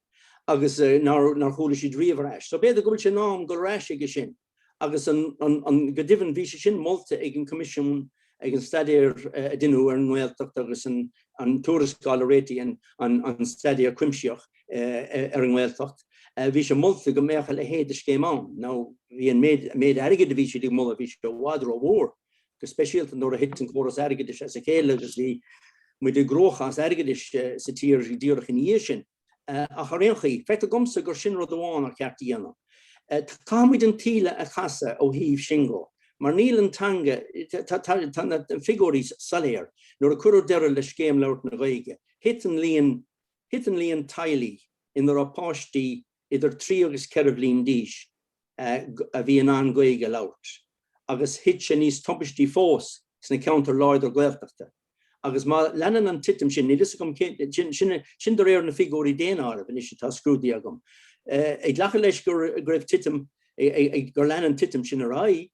Agus nar chúla si dríomhreis. So beidir go bhfuil sé nám go reis ige sin. Agus an go divan bhí sé sin molta ag an comisiún ag an stadéir dinú ar an Gaeltachta agus an Turasóireachta réiti an stadéir cuimseoch ar an Gaeltacht. Bhí sé molta go méach le héad a scéimán. Now bhí an méid Earraigh bhí sé ag mulla bhí sé bhádra ó mhór, go speisialta nóair a hit an choras Earraigh as a chéile agus bhí mu de grochas Earraigh sa tír díreach in sin. A choréonchaí, feicta gomsa gur sin rud amháin ar Cainteanna. Tá muid an tíle a chasa ó híomh singó. Mar níl an tanga, tá figurí saléir, nóair a curú deire le scéim leirt na Gaeilge. Hit an líon tailí in ar páistí idir 3 agus 4 bliain díos a bhí an Gaeilge leirt. Agus hit sé níos tompistí fós sna ceantar láid ar Gaeltachta. Agus má leanan an titim sin, nílis gom sin do réir na figurí déanaar a is tá scrúdaí agam. Ag lecha leis gur raibh titim gur leanan titim sin ar Earraigh,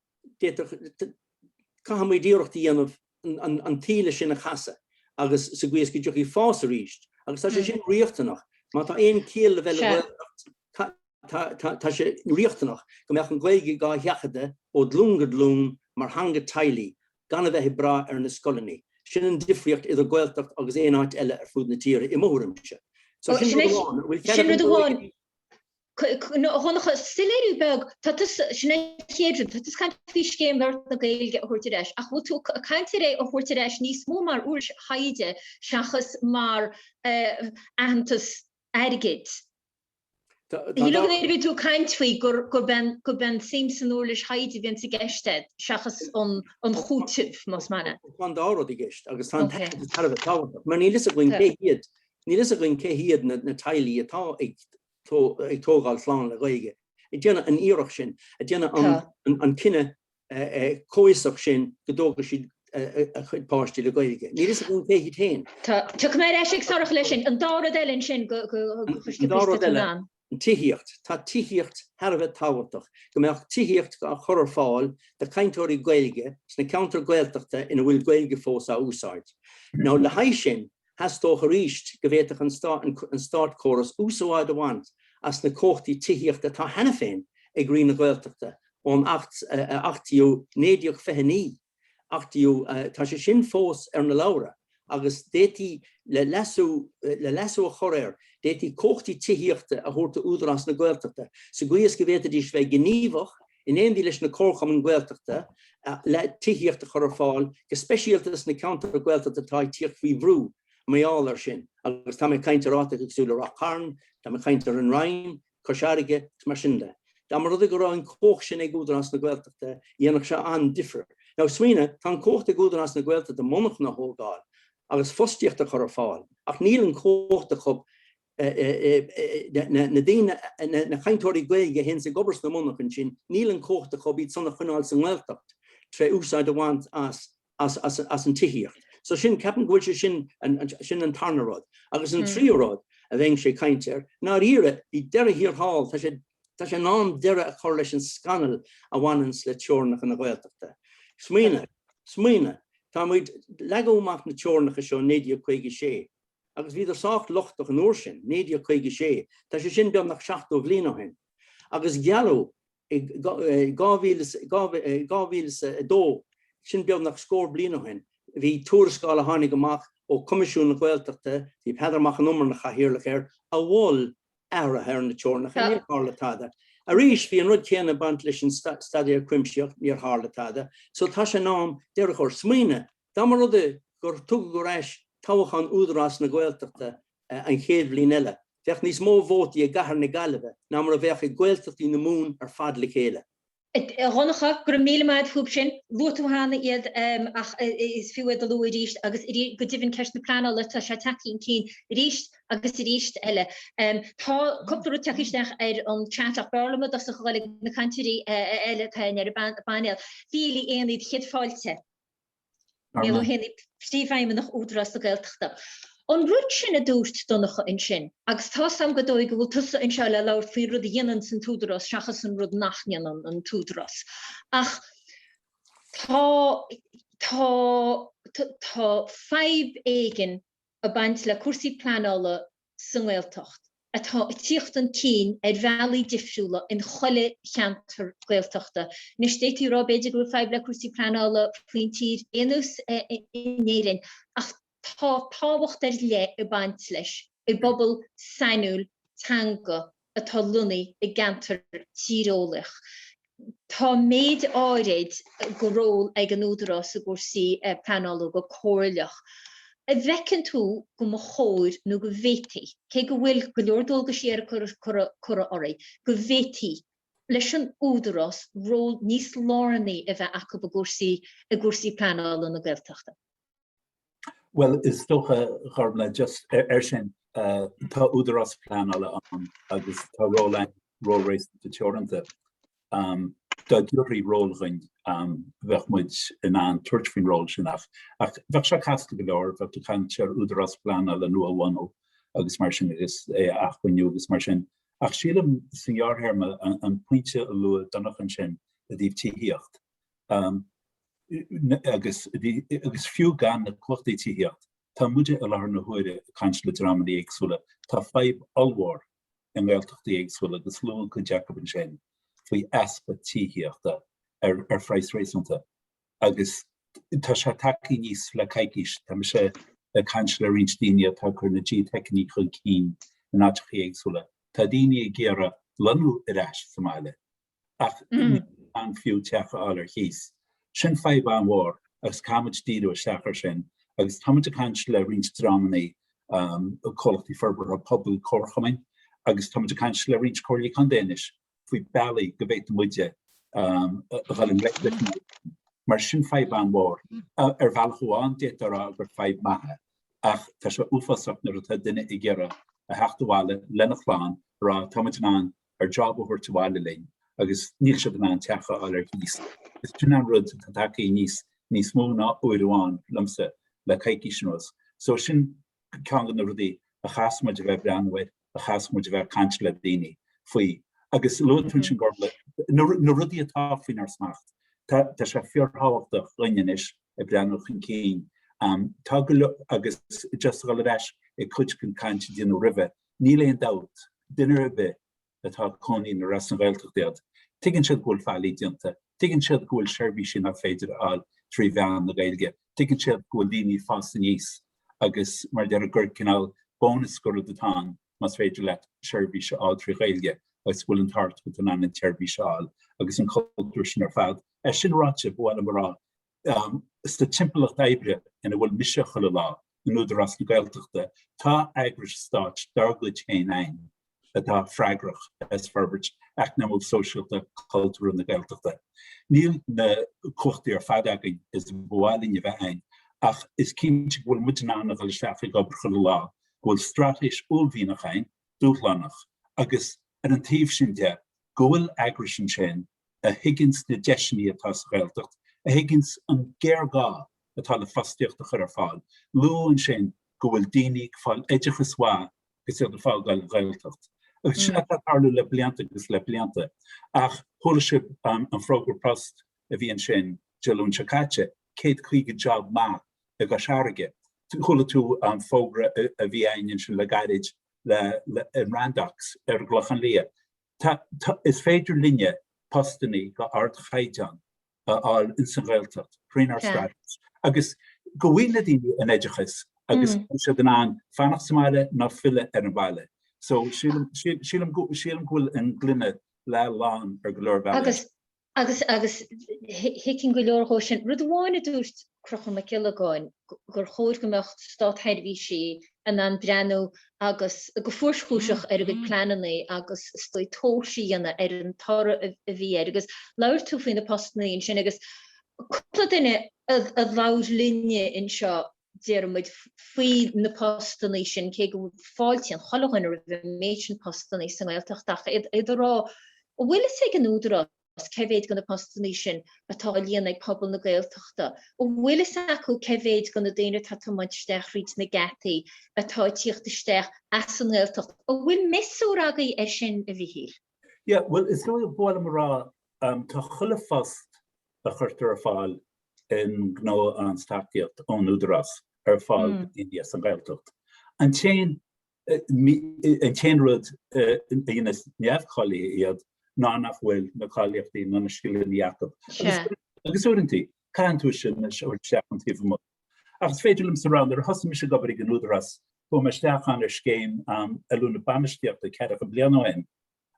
Cahamí díreachtaí an tíle sin a chasa agus sa gcuas go dtiuchaí fás a ríist agus tá sé sin riachtanach má tá éon céal le bheile tá sé riachtanach go mbeadh an Gaeilge gá theachada ó dlún mar hanga tailí gan a bheith bra ar na scoilní. Sin an difriocht idir Gaeltacht agus éon áit eile ar fud na tíre I mórm se. So sin bhfuil Honnacha stiléirú beg sinna chéadú, tá is caiint fí scéim leirt na Gaeilge a thuirteéis. Ach bhfuil tú cainteoirí a thuirteéis níos mó mar úr haide seachas mar ahantas airgid. Hí le bhí tú caintfuí gur ben Simpson úrlis haide bhíonn sa gceiste seachas an chútibh más mana. Fan dárad I gceist agus tá tarbh táhacht. Mar nílis a gcuin céhiad na tailí atá ag tógáil slán le Gaeilge. I déanana an íireach sin, a déanana an cinenne cóisach sin go dóga siad a chuid páistí le Gaeilge. Ní is a gún céhí tain. Tu mé éis ag sorach lei sin, an dárad eilinn sin go tíocht, tá tíocht Harbheith táhachtach, go mbeadh tíocht a chur fáil de cainteoirí Gaeilge sna counter Gaeltachta ina bhfuil Gaeilge fós a úsáid. Ná le haghaidh sin has tóch a ríist go bhféadach an start chorus úsáid amhaint as na cóchtaí tíocht atá hena féin ag Rinne Gaeltachta ón 8 néadíoch feithení, 8 tá sé sin fós ar na lára, agus détí le lesú a choréir, détí cóchtaí tíochta a thuirta údarás na Gaeltachta. Sa gcuas go bhféad is bheith gníomhach in éon leis na córcham an Gaeltachta le tíochta chur fáil, go speisialtas na counter Gaeltachta tá tíocht fhí bhrú Meán ar sin, agus tá cainteráta agsúla Roinn, tá caintear an Roinn, Airraigh mar sin de. Tá mar rud go rá an cóch sin ag údarás na Gaeltachta dhéanach se an differ. Now smaoine tá cócht ag údarás na Gaeltachta monach na hógáil, agus fostíochta chur fáil, ach níl an cóchta chub na daine na cainteoirí Gaeilge hen sa gobars na monachan sin, níl an cóchta chub iad sanna chunáil san Gaeltacht tre úsáid amhaint as an tíocht. So sin capan gohfuil sin an tarnarod, agus an tríorod a bhein sé caintear. Ná ire í deire hir hall, tá sé ná deire a chur leis an scanal a bhainans le teornach an na Gaeltachta. Smaoine, tá muid legóach na teornacha seo 9 agus bhíidir sách lochtach an uair sin, 9 tá sé sin beag nach 7 bhliain hin. Agus gealú dó sin beag nach scór bliain hin, hí túrascáil a tháinig amach ó Comisiún na Gaeltachta, hí peidirmach an umar na chahirirlach a bhil Earraigh ar na teornacha níor hálatáda. A rís hí an rud céanna bant leis an stadiar cuimseocht níor hálatáda, so tá sé nám dearach or smaoine, dá mar rud gur tugad go réis tábhachan údarás na Gaeltachta an chéad bhliain eile. Bheadh níos mó vótaí a gcathair na Gailge, ná mar a bheadh i Gaeltachtaí na mún ar fad le chéile. Ronnacha gur méleid húb sin bhúhána iad ach is fiúid a luú ríist agus go dtíhann ceist na plána le tá se takeín cín ríist agus ríist eile. Tá cupú takeíisteach ar an chatach Barlama as goáil na cainteoirí eile ar painéal. Fílí éanaad chiadfáilte. Méú héna stíomhhaimime nach údarás na Gaeltachta. An rud sin a dúirt donnacha in sin, agus tá sam go dóigh go bhfuil tusa in se le leir faoi rud a dhéanaan san túdarás seachas an rud nachnean an túdarás. Ach tá 5 éigen a baint le cuasaí plánála san Gaeltacht. Atá tíocht an cín ar bhealaí difriúla in choile cheantar Gaeltachta. Nis déití rá beidir go 5 le cuasaí plánála faoin tír éanús inéireann. Ach tá táhacht ar le i baint leis, i bobbal sainúil teanga atá lunaí i gceantar Tionóladh. Tá méid áireid go ról ag an údarás a gcuirsaí plánála go cóirleach. A bhecinn tú go mo chóir nó go bhétaí, cé go bhfuil go leordul go siar cura oraí, go bhétaí leis an údarás ról níos lárannaí a bheith acu a gcuirsaí plánála na Gaeltachta. Well, is toch garble just sin tá údarás plánála an agus tá róléis de teoranta. Tá dúirí rólainn bheith muid in an tuairt ról sin ach bheith se casta go leir bheith tú caintear údarás plánála nua agus mar sin is ach chuinniu agus mar sin. Ach sílam san jaarherme an pointe a lua donnach an sin a díobh tíocht. agus fiú gan na clochtaí tíocht, tá muide a lethar na huaire cainteala drámaí éagsúla, tá 5 almhór an Gaeltachtaí éagsúla agus slúil go Jacob an sin faoi easpa tíochta ar phreis réasúnta. Agus tá se takeí níos le caiiciis, tá sé le cainteala rinne daoine tá chur na technique chun cín na náiteachtaí éagsúla. Tá daoine géara lanú ar eis sa mhaile. Ach an fiú teacha álar híos. Sin 5 an war agus camid díú a seachar sin, agus táid a cainteala rinne drámaí cholachtaí ferber a pobl córchamin, agus táid a cainteala rinne cóirlaí condéis faoi bailí go bhéit muide bhfuil le mar sin 5 an war ar bhealchuáin détarrá gur 5 maithe ach tá se ufaach na rutha duine i ggéire a heachtaháile lenachláán rá táid an ar job thuirtaháile lein, agus níl se an teacha áir híos. Is tún an rud takeí níos mó ná uireáin lumsa le caiiciisnos. So sin ceangan na rudaí a chasmaid a bheith breanhaid a chas muid bheith cainteala daoine faoi. Agus luúin sin gormla na rudí atá faoin ar smacht. Tá sé fiorthábhachtach roinneis Aibreánach an céin. Tá go agus just go leis ag chuid chun cainte díanú ribh. Ní léon dat duine ribh atá coní na ras an Gaeltachta. Tuigeann siad gúil fáilí dianta. Tuigeann siad gúil seirbhí sin a féidir á trí bhean na Gaeilge. Tuigeann siad gúil daoine fásta níos agus mar dear a gur cinál bónus go atá mas féidir le seirbhí se á trí Gaeilge agus bhfuil an thart go an an teirbhí seáil agus an cultúir sin ar fad. Sin ráte bhil marrá sta timpplacht Aibreán ina bhfuil mise chuile lá in úidir as na Gaeltachta. Tá Aibreán stáit dargla chéin ein atá freigrach as forbairt ach na bhfuil sóisialta cultúir na Gaeltachta. Níl na cuachtaí ar fad againn is bháilín a bheith ein ach is cinnte bhfuil muidirnána bhfuil seafaí gobar chuile lá bhfuil stratéis úlhíach ein dúchlánach agus ar an taobh sin de gohfuil Aibreán sin a higgins na deisinaí atá sa Gaeltacht, a higgins an géargá atá le fastaíocht a chur ar fáil. Luúin sin go bhfuil daoine fáil éideachas mhaith gus ar fáil Gaeltacht. Agus sin atá tarlú le blianta agus le blianta. Ach thula sib an frógur prost a bhíonn sin dealún se caite, céad chuige job má a go seairige. Thula tú an fógra a bhí aonn sin le gairid le randachs ar glachan lia. Is féidir linne postaní go ard chaidán á in san Gaeltacht, Rinne ar stratas. Agus go bhfuil daoine an éideachas agus se den an fannach samáile ná fille ar an bhaile. So sílam gúil an glunne le lán ar go leor bhaile. Agus hicinn go leor sin rud bháinna dúirt crochan mac Ealaíon gur chóir gomecht stát heirbhí si an an breanú agus go fuórschúiseach ar a bhí plananaí agus stoi tóisiíanna ar an tara a bhí agus leir tú faoin na postnaíon sin agus cúpla duine a bháid linne in seo dearmid faoi na postnaí sin cé go fáilte an cholachan ar bhí méid sin postnaí san Gaeltachta idir rá bhfuil is ag an údra cevéid gan na postnaí sin atá líana ag pobl na Gaeltachta. Bhfuil is acu cevéid gan na daoine tatáid steach rít na gataí atá tíocht isteach as an Gaeltacht. Bhfuil misú agaí ar sin a bhí híl? Yeah, well, is go bhil marrá tá chuile fast a chuirtar ar fáil in gná an staíocht ón údarás ar fáil India an Gaeltacht. An chéin rud dhéana neamhchailí iad ná nach bhfuil na cháilíochtaí ná na sciile Jacob. Agus úintí cáintú sin na seir seaachtaí mo. Agus féidirlim sa rán ar thosa mis gobar an údarás bu me steachán ar scéim a lúna banisteachta ceadach a blianain.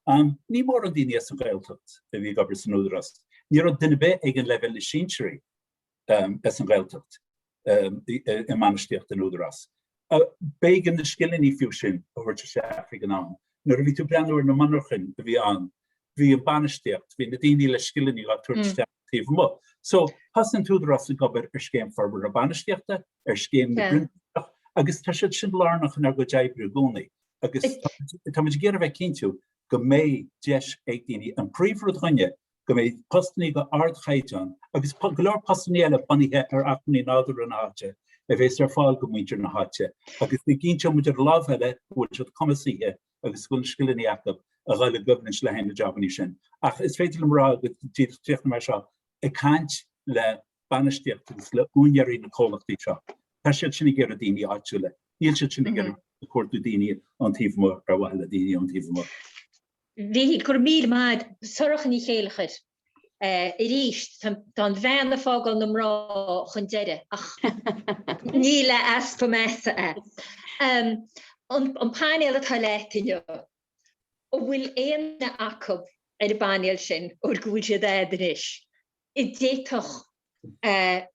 Ní mór an daoine san Gaeltacht a bhí gobar san údarás. Ní rud duine bheith ag an level le sínseirí as an Gaeltacht i banisteachta an údarás. Bégan na sciilení fiú sin a bhirte seaachí an an. Nuair a bhí tú breanúir na manarchan a bhí an, bhí an banisteacht, bhí na daoine le sciilení a tuairteach mo. So, has an túdarás a gobar ar scéim forbar a banisteachta, ar scéim na brunteach, agus tá siad sin lárnach an ar go Aibreán gcónaí. Agus tá muid géar a bheith cinntiú go méid deis ag daoine an príomhrúd ghine go méid postnaí go ard chaidán, agus go leor postanéala bunithe ar achnaí nádar an áte, a bheits ar fáil go muintear na háte. Agus bhí cinntiú muid ar lábheile bhfuil siad cumasíthe agus bhfuil sciilení Jacob a ghaile governance le héna jobaní sin. Ach is féidir le marrá go tíocht mar seo I caint le banisteacht agus le úneirí na cólachtaí seo. Tá siad sinna ggéir a daoine áitiúile. Níl siad sinna ggéir a cuairtú daoine an taobhmór ar bhaile daoine an taobhmór. Bhí gur míl maid sorachan í chéalachar I ríist tá bhean na fágáil na mrá chun deire ach ní le as go measa an painéal atá leitainne ó bhfuil éon na acab ar a painéal sin ó gúil siad éis. I déitoch an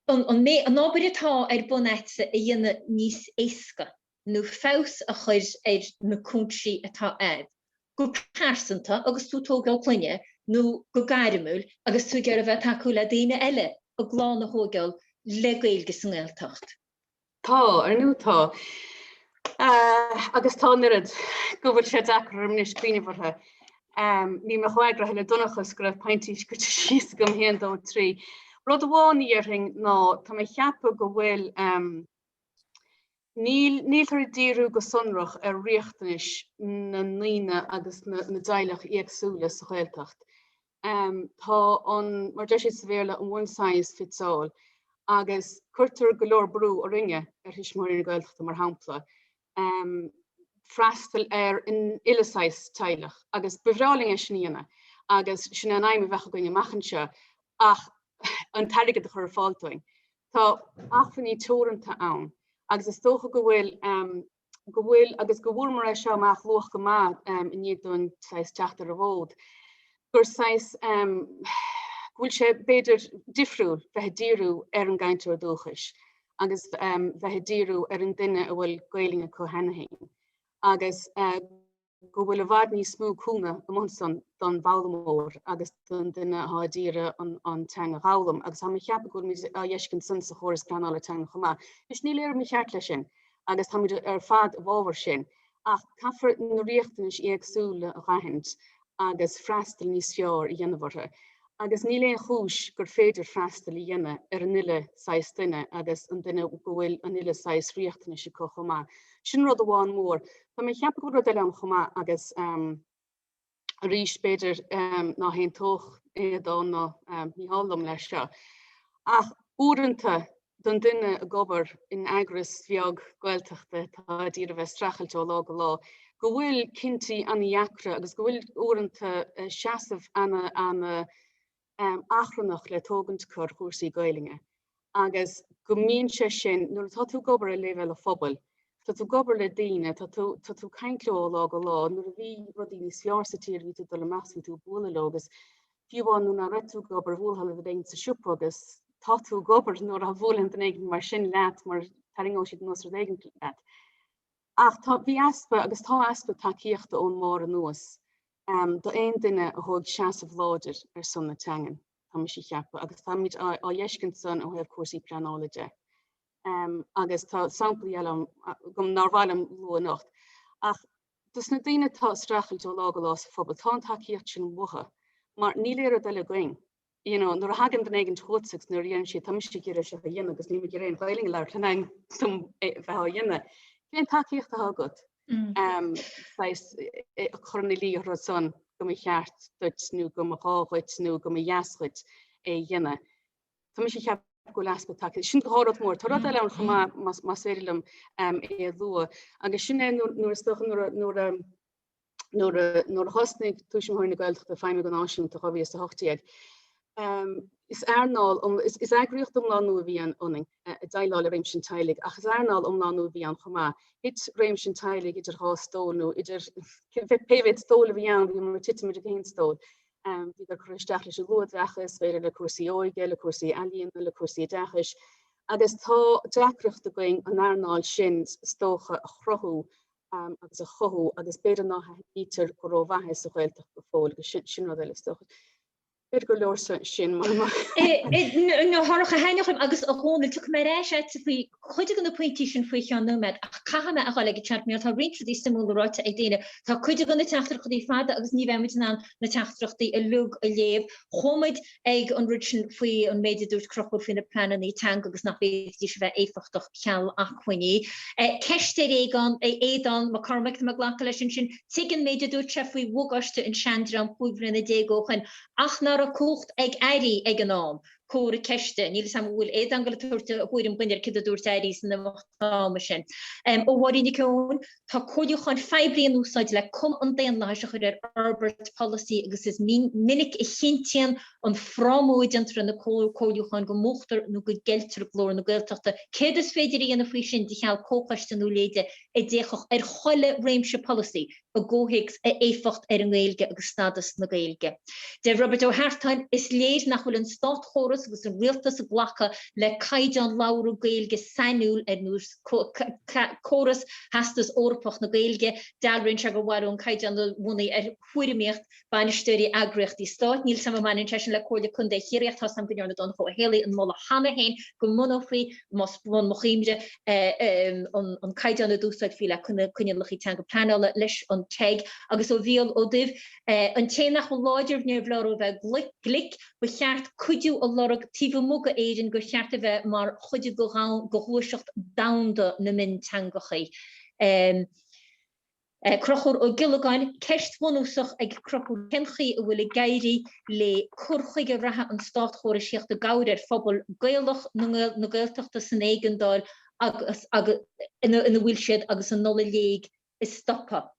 ábhair atá ar bunetsa a dhéanana níos éasca nó fós a chuir ar na cúntsaí atá aid. Go pásanta agus tú tógáil cluine nó go gairimúil agus tú gear a bheith taú le daoine eile a gláán na hógáil le Gaeilge san Gaeltacht. Tá, ar nó tá. Agus tá nuad go bhfuil sé dachar mnis cuiinehartha. Ní me chuagra heile donachas go raibh paintíos go síos gom héan dó trí. Rud bháin íorthing ná tá mé cheappa go bhfuil Níl ar díreach go sonrach ar riachtanis na líine agus na díreach éagsúla sa Gaeltacht. Tá an mar de sé savéle an one size fits all agus cuirtear go leor brú a Rinne ar hisismóí na Gaeltachta mar hampla. Freastal ar in Ealaíon teilech agus bevráling é sníana agus sin an aimime bhecha goine machchanse ach an taige de chur fáiltoing. Tá achfaní tóiranta ann agus is tócha go bhfuil agus go bhfuil mar seo amach luach go má in iadún teacht ar a bhód. Gur bhfuil sé beidir difriúil bheit díreach ar an gcainteoirí dúchais agus bheit díreach ar an duine a bhfuil Gaeilge có hennahéin. Agus go bhfuil a bhd níos smú cúna amson don bhlamór agus don duine hádíre an teanga gálam agus ha cheappa go a dhéiscin san sa chóras granála teanga chumá. Is ní léir mi cheart lei sin agus tá ar fad a bhábhar sin ach caafar na riachtanis éagsúla a chaint agus freastal níos fearr i dhéanamhartha. Agus ní léon chúis gur féidir freastal i dhéine ar an uile 6 duine agus an duine go bhfuil an uile 6 riachtanis có chumá. Sin rud amháin mór. Tá mé cheappa go rud eile an chumá agus a rís beidir ná haon tóch éadán ná ní hálam leis seo. Ach úranta don duine a gobar in agras bheag Gaeltachta tá díreach bheith strachailte lá go lá. Go bhfuil Cainteanna agus go bhfuil úranta seasamh anna achrannach le tógant chur chósaí Gaeilge. Agus go mbíonn sé sin nuair tá tú gobar a leibhéil a phobal. Tá tú gobar le daoine, tá tú cainteó lá go lá, nuair a bhí rudí níos fearr sa tír ví tú dul measú tú bula agus fiúháin nó ra tú gobar bhúlhall a bhéin sa siúpa agus tá tú gobar nuair a bhúlann den éigen mar sin leat mar taringó siad nos éigen leat. Ach tá bhí aspa agus tá aspa takeíochta ón mór an nuas. Do aon duine a thug seasamh láidir ar son na teangan tá mi si cheappa agus tá míid á dhéiscin san ó hebh cuasaí pleanálaide. Agus tá samplaí eile gom nármhailm lua nocht. Ach dus na daoine tá strachailte lá go lá sa phobal tá an takeíocht sin mutha, mar ní léir deile going. Nuair a hagann den éigen tósaigh nuair dhéann sé tam si gur se a dhéanana agus ní gur réon Gaeilge leir lenaing tum bheith dhéanana. Bhíon takeíocht a thugad. Chornelí ru son go cheart duitsnú go a gáhaitnú go jaaschuid é dhéine. Tá sé cheap go laspa take. Sin hárat mór Tá eile an chumá mas élam é lua. agus sin nuair stochan nuair hosnig túisiúir na Gaeltachta feimime go náisiún a chohí a hochtíag. Is airnáil is agriocht lá nu bhí an oning a daáil a réim sin teilig ach is airnáil lá nu bhí an chumá. Hit réim sin teilig idir há stónú idir pehéid stóla bhí an bhí mar tiimiid a géin stól. Bhí gur chuisteach leis luadreachas, féidir le cuasaí Óige, le cuasaí Ealaíon, le cuasaí Deachas. Agus tá deacreachta going an airnáil sin stócha a chrothú agus a chothú agus beidir nach ítar go rómhaithe sa Gaeltacht go fóil agus sin rud eile stocha. Go leor sin mar. No hácha heineachim agus a hóna tu mé rééis faoi chuide gan na pointí sin faoi an nómed a chaime a gáile teart mé tá rintra dí simúlaráte a dhéine Tá chuide gan na teachtar chudí fada agus ní bheimiid an na teachtrachtaí a lug a léb chomuid ag an rusin faoi an méidir dúirt crochú fin na planan í tan agus nach fétí se bheith éfachtach cheall achhuiní. Ceiste éán édan má Cormaic na ghlacha lei sin tuigean méidir dúirt se faoi bhugaiste in seanre an puibrin na dégóchan ach nar a cócht ag éirí ag an nám. Córa ceiste, níl sam bhfuil éangala tuairta a chuir an buinir cid a dúirt éirí san na machtáma sin. Ó bhhaíní cún, tá cóideáin feblion úsáid le cum an daon láise chuir ar Arbert policy agus is minic i chintían an frámóid antra na cóideáin go móchtar nó go geltar glór na Gaeltachta. Céad is féidir íana faoi sin de cheall cóchaiste nó léide i déchach ar choile réimse policy a ggóhés a éfacht ar an Gaeilge agus stadas na Gaeilge. De Robert O'Hartain is léir nach bhfuil an stát chóras agus an rialtas a ghlacha le caiideán láú Gaeilge sanúil ar nús chóras hastas orpach na Gaeilge dalrinn se go bhharún caiideán bhnaí ar chuiriméocht banisteúí agriocht í stát níl sam manin sin le cóide chun de chiaíocht has sam goorna don cho héla an molla hanna héin go monofaí mas bhn mochimre an caiideánna dúsáid fi le chunne lechí tan go planála leis an teg agus ó bhíal ó dibh an ténach ó láidir neamhlár ó bheith glic ba cheart cuidiú ó lorug tíomh muga éidir gur cheart a bheith mar chuidiú go thuaiseacht damda na min teangachaí. Crochúr ó Gaeilgeáin ceist bhunúsach ag crochúr cenchaí a bhfuil gairí le curchaige ratha an Stiúrthóireachta a gabhar phobal Gaelach na Gaeltachta san éigeandáil agus ina bhfuil siad agus an nula léig is stoppa.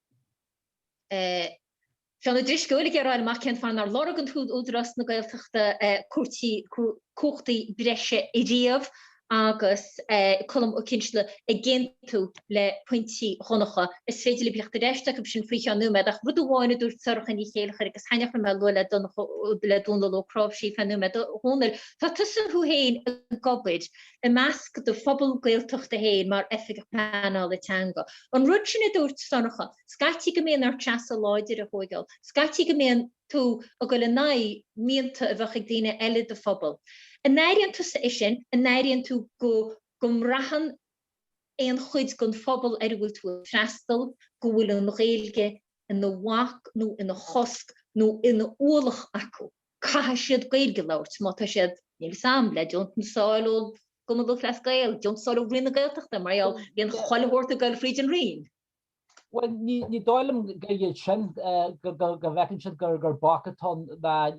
Sean a dris goilg ar mac cean fan ar lorg an túd údras na Gaeltachta cúchtaí breise i riamh agus colm ó cinsle a géntú le pointí chonacha is féidir le bíocht reiste go sin frio numed ach rud bháinna dúr sorchan í chéalchar agus hainech me le dúnla lo crop sí fan numed hónil tá tusan thu héin a gobid a measc do phobal Gaeltachta héin mar effig painéal le teanga. An rud sinna dúirt sonacha, scatí go mbeadh ar teasa láidir a hóigeil, scatí go mbeadh tú a go le naí mianta a bheith ag daoine eile de phobal. A nairion tusa isin, a nairion tú go mrahan éon chuid gon phobal ar bhfuil tú freastal, go bhfuil an Gaeilge in na wach nó in na chosc nó in na ualach acu. Caithe siad Gaeilge labhairt, má tá siad níl sam le dúnt an sáil go do fleas Gael, dúnt sáil ó Rinne Gaeltachta, mar bhíon choilehórta Gael fríd an Roinn. Well, ní dóilm gael sin go bhecinn siad gur bacatón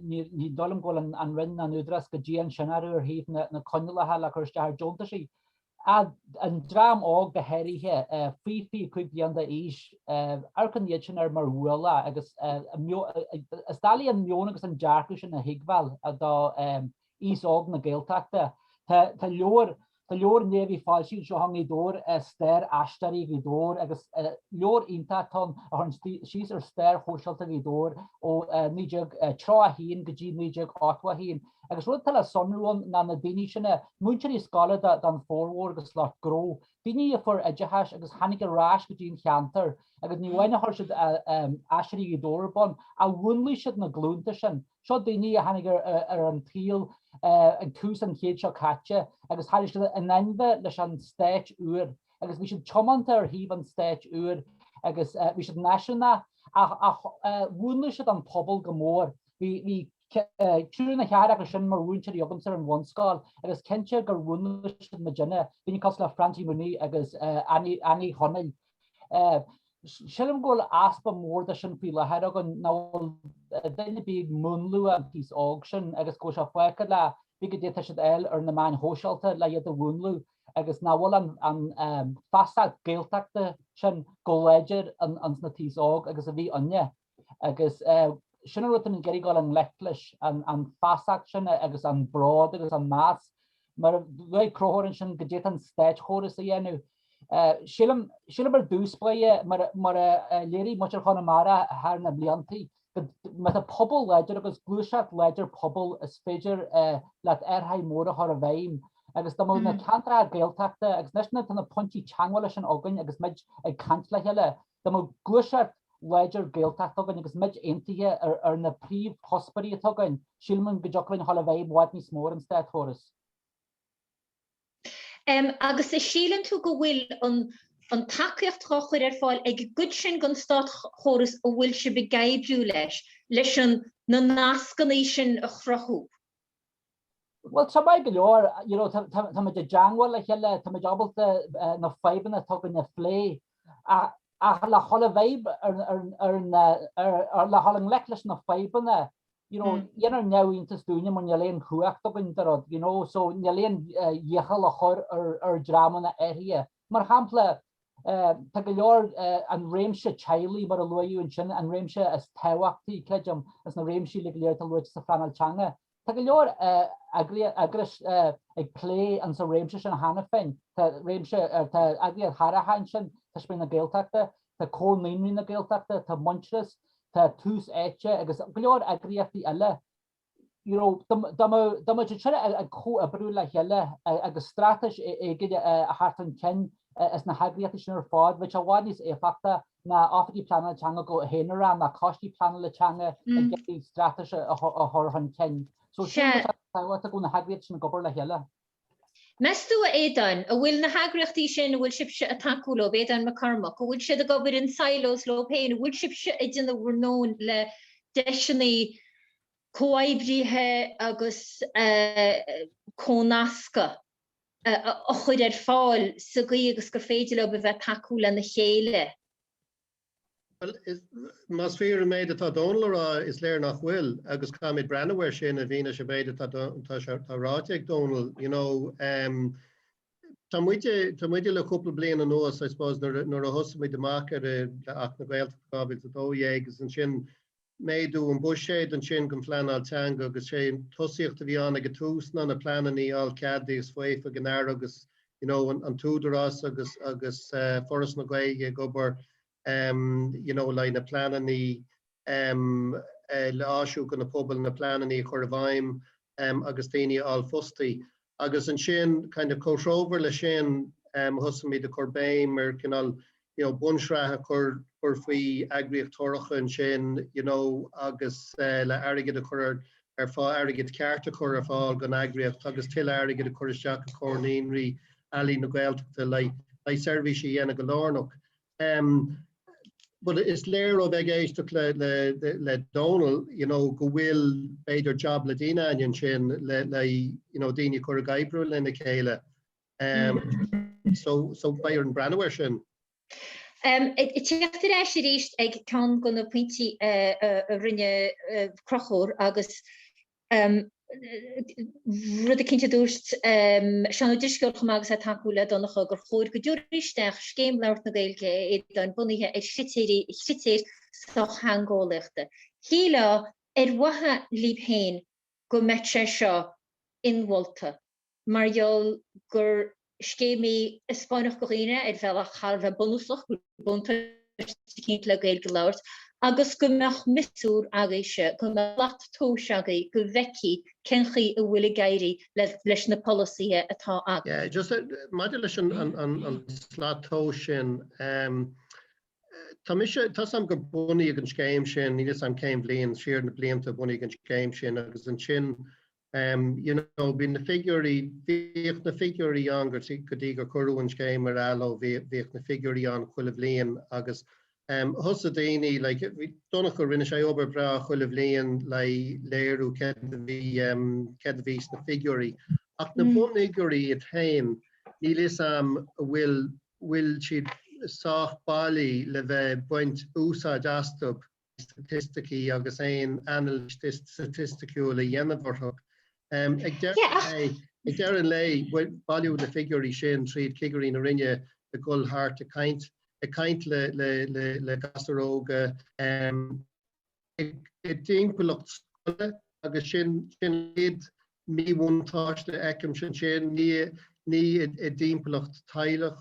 ní dóilm ghfuil an Rinne an údras go dtíon sin ar híomh na coinnealathe le chuiste ar dúntaí. An drám ág go heirithe frí chuig bíonda ís ar chun iad sin ar mar bhuala agus is dalaí an meón agus an dearcú sin na hiagbhail a dá ís ág na Gaeltachta. Tá leor néhí fáilsí seo hangí dór stair aistearí go dór agus leor iontatón a chun síos ar stair chóisialta go dór ó níideag trá a híon go dtí níideag áha híon. Agus rud tal a sonrún na daoine sinna muintear í scala don fórhór agus le gró. Daoine a for ideitheas agus hanig a ráis go dtíon cheantar agus ní bhaine thuir siad aistearí go dór bon a bhunlaí siad na glúnta sin. Seo daoine a hanig ar an tíal an cús an chéad seo caite agus háir siad an ainmhe leis an stáit uair agus bhí siad chomanta ar híomh an stáit uair agus bhí siad naisiúna a bhunlaí siad an pobl go mór. Bhí Trúna chead agus sin mar rúintear jogamsar an bhanscáil agus cinnte gur bhunlaí siad na dine, bhíine cos le Franti Muní agus Annie Honnail. Sílim ghfuil aspa mór de sin fi lehead agan náil daine bíag múnlú an pís ág sin agus go se foicha le bhí go déta siad eil ar na main hóseálta le iad a bhúnlú agus náhfuil an fasta Gaeltachta sin go léidir an na tís ág agus a bhí anne agus sinna rutan an geirí gáil an leiclis an fastach sin agus an brád agus an más mar bheith crothóirin sin go déta an stáit chóras a dhéanú. Sílim ar dúsplaie mar léirí muir chunamara thar na bliantaí me a pobl leidir agus glúiseach leidir pobl is féidir le airthaid móra thar a bhéim agus dá na cantra Gaeltachta agus neisna tanna pointí teangáile sin agan agus meid ag cant le heile dá glúiseach leidir Gaeltachta agan agus meid aontaithe ar na príomh hospaí atágain sílim go deochain thar a bhéim bhaid níos mór an Stiúrthóiris. Agus is sílan tú go bhfuil an takeíocht trochuir ar fáil ag good sin gan Stiúrthóiris ó bhfuil se be gaibbrú leis an na nascaní sin a chrochú. Well, tá mai go leor, tá me de deanghil le heile tá me jabalta na feibanna tugann na phlé a le chola bhéib ar le cholan leiclis na feibanna. Dhéanar neamhíntas dúine man nealéon chuacht agan darad, so nealéon dhéchal a chur ar drámanna éirithe. Mar hampla tá go leor an réimse tealaí mar a luú sin an réimse is tehaachtaí cleidim as na réimsí le léir a luid sa Phainéal. Tá go leor agras ag lé an sa réimse sin hana féin, Tá réimse agriad Tharahain sin tá spé na Gaeltachta, tá Cormaic na Gaeltachta, tá Muntras, tá tús éite agus go leor agriachtaí eile. Dá tre a có a brú le heile agus stratas ige a hartan cin is na hagriachtaí sin ar fád, bheit a bhád níos éfachta na áfadí planna teanga go héanaar na costí planna le teanga a gcéí stratas a thorhan cin. So a go na hagriacht sin na gobar le heile. Meú a édan a bhfuil na hagrachtí sin a bhfuil sibse a takeúlo édan me Cormaic, a bhfuil siad a gobir in silos lo péin, a bhfuil sibse a dine bhar nóin le deisinaí cóibrithe agus cónasca a chuid fáil sa gaí agus gur féidir le bheith takeúla na chéile. Well, mas fear made it Donald is there nach will agus kamid brandware sin a vina se made it Rajek Donald, you know, Tamuide le couple blian an nos, I suppose, nor a hus with the market the Gaeltachta to do yegs and shin méidú an bushade an sin go phainéal teanga agus sé tosíocht a bhí anna go túsna na plananí all cadí is foiif a gnáir agus, you know, an túdarás agus foras na Gaeilge gobar you know, like na plananí le áisiú go na pobl na plananí chur a bhaim agus daoine all fustaí. Agus an sin kind of cóisróver le sin thusamí de Cormaic mar cinál, you know, bunshrathe chur faoi eagraíochtóireacha an sin, you know, agus le airgid a chur fá airgid cearta chur fáil gan eagraíocht agus til airgid a chur isteach a cónaínrí Ealaíon na Gaeltachta le servisi dhéana go lárnach. But is léir ó bheith éisteach le Donald, you know, go bhfuil beidir job le daoine anion sin le you know, daoine chur a gaibbrú lena chéile. So beidir an brandware sin. Teacht éis ag ceann go na pointí rinne crochóir agus rud a cinnte dúirt sean disceolcha agus a takeúla donnacha gur chóir go dúiristeach scéim leirt na Gaeilge don bunithe ag sitéir soch hangólaachta. Chéile watha líb héin go metre seo inhvolta, marall gur scéimi Spáineach go riine fel a chalbh bonúsach bunta cinint le Gaeilge leirt, agus go meach misúr agéise go me lacht tóseagaí go bheici cenchaí a bhfuil gaiirí leis na polícíthe atá ag. Yeah, just maidir leis an slátó sin, tá sam go bunaí an scéim sin, ní sam céim blion siar na blianta bunaí an scéim sin agus an sin, you know, bhí na figurí angur go dtí gur curú an scéim mar eile bhíoh na figurí an chuile blion agus hus a daoine, like, donnach go rinne sé obair bra chuile blion le léirú ced bhís na figurí. Ach na bunigurí a tain, ní sam bhfuil siad sách bailí le bheith buint úsáid astub statisticí agus éon analyst statisticiúil a dhéanamharthach. Ag dear an lei bailú le figurí sin tríd figurí na rinne a gul thart a caint le gasaróga dímpelacht scoile agus sin iad míhúntáiste eicem sin ní dímpelacht tailech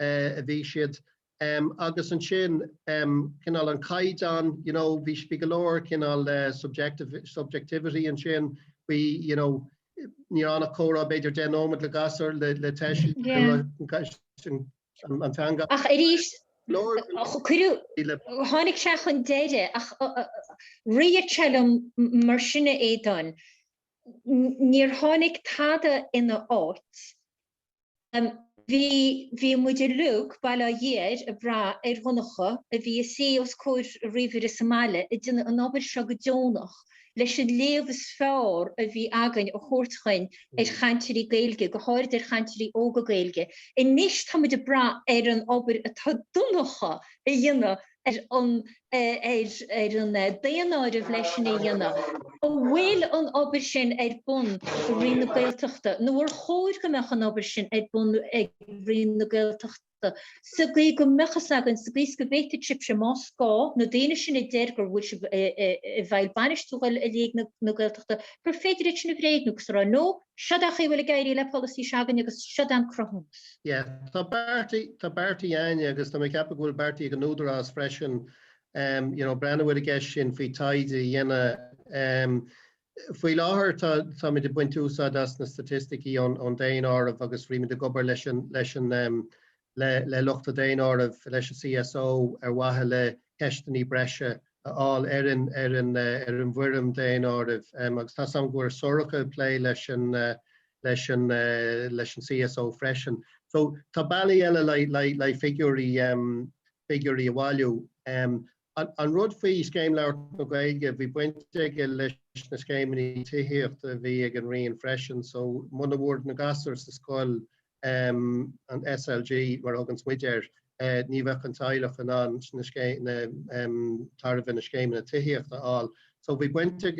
a bhí siad agus an sin cinál an caidán, you know, bhí spigalóir cinál subjectivity an sin bhí, you know, ní anna córa beidir den ómad le gasar le teisi an tanga. Ach éis tháinig seach an déide ach riadselum mar sinna édan níor tháinig tada ina áit. Bhí muidir luúg bailá dhéir a bra runnacha a bhí sé os cóir rihir is Somália i dtine an ábhair seo go dteonach leis an léamhas fearr a bhí agan a chóirtchain cainteoirí Gaeilge go háir cainteoirí óga Gaeilge. I níos tá muidir bra an ábhair atá dunacha a dhéanamh an déanáirimh leis sin a dhéanamh. Ó bhfuil an ábhair sin bun Rinne na Gaeltachta, nuair chóir go meach an ábhair sin bun ag Rinne na Gaeltachta. Sa gaí go mechas agan sa gaí go bhéite chip se más gá, na déine sin i déirgur bhfuil se bhail banistúil a léag na Gaeltachta, gur féidir sin na bhréignúgus rá nó, seadach bhfuil gaiirí le policy seagan agus seadan crothús. Yeah, tá Barty aine agus tá mé ceapa bhfuil Barty ag an údarás freisin, you know, brenn bhfuil a gceist sin faoi taide dhéana. Faoi láthair tá mé de buint úsáid as na statisticí an déanárah agus riime de gobar leis an le lucht a déanárah leis an CSO wathe le ceisteaní breise all an bhuirim déanárah agus tá sam gur soracha lé leis an leis an CSO freisin. So tá bailí eile le figurí bháiliú. An rud faoi scéim leabhart na Gaeilge, bhí buinte aige leis na scéimí tíocht a bhí ag an Rinne freisin, so muna bhór na gasar sa scoil an SLG mar agan smuidir ní bheith an tailech an an tarmh na scéim na tíocht aáil. So bhí buinte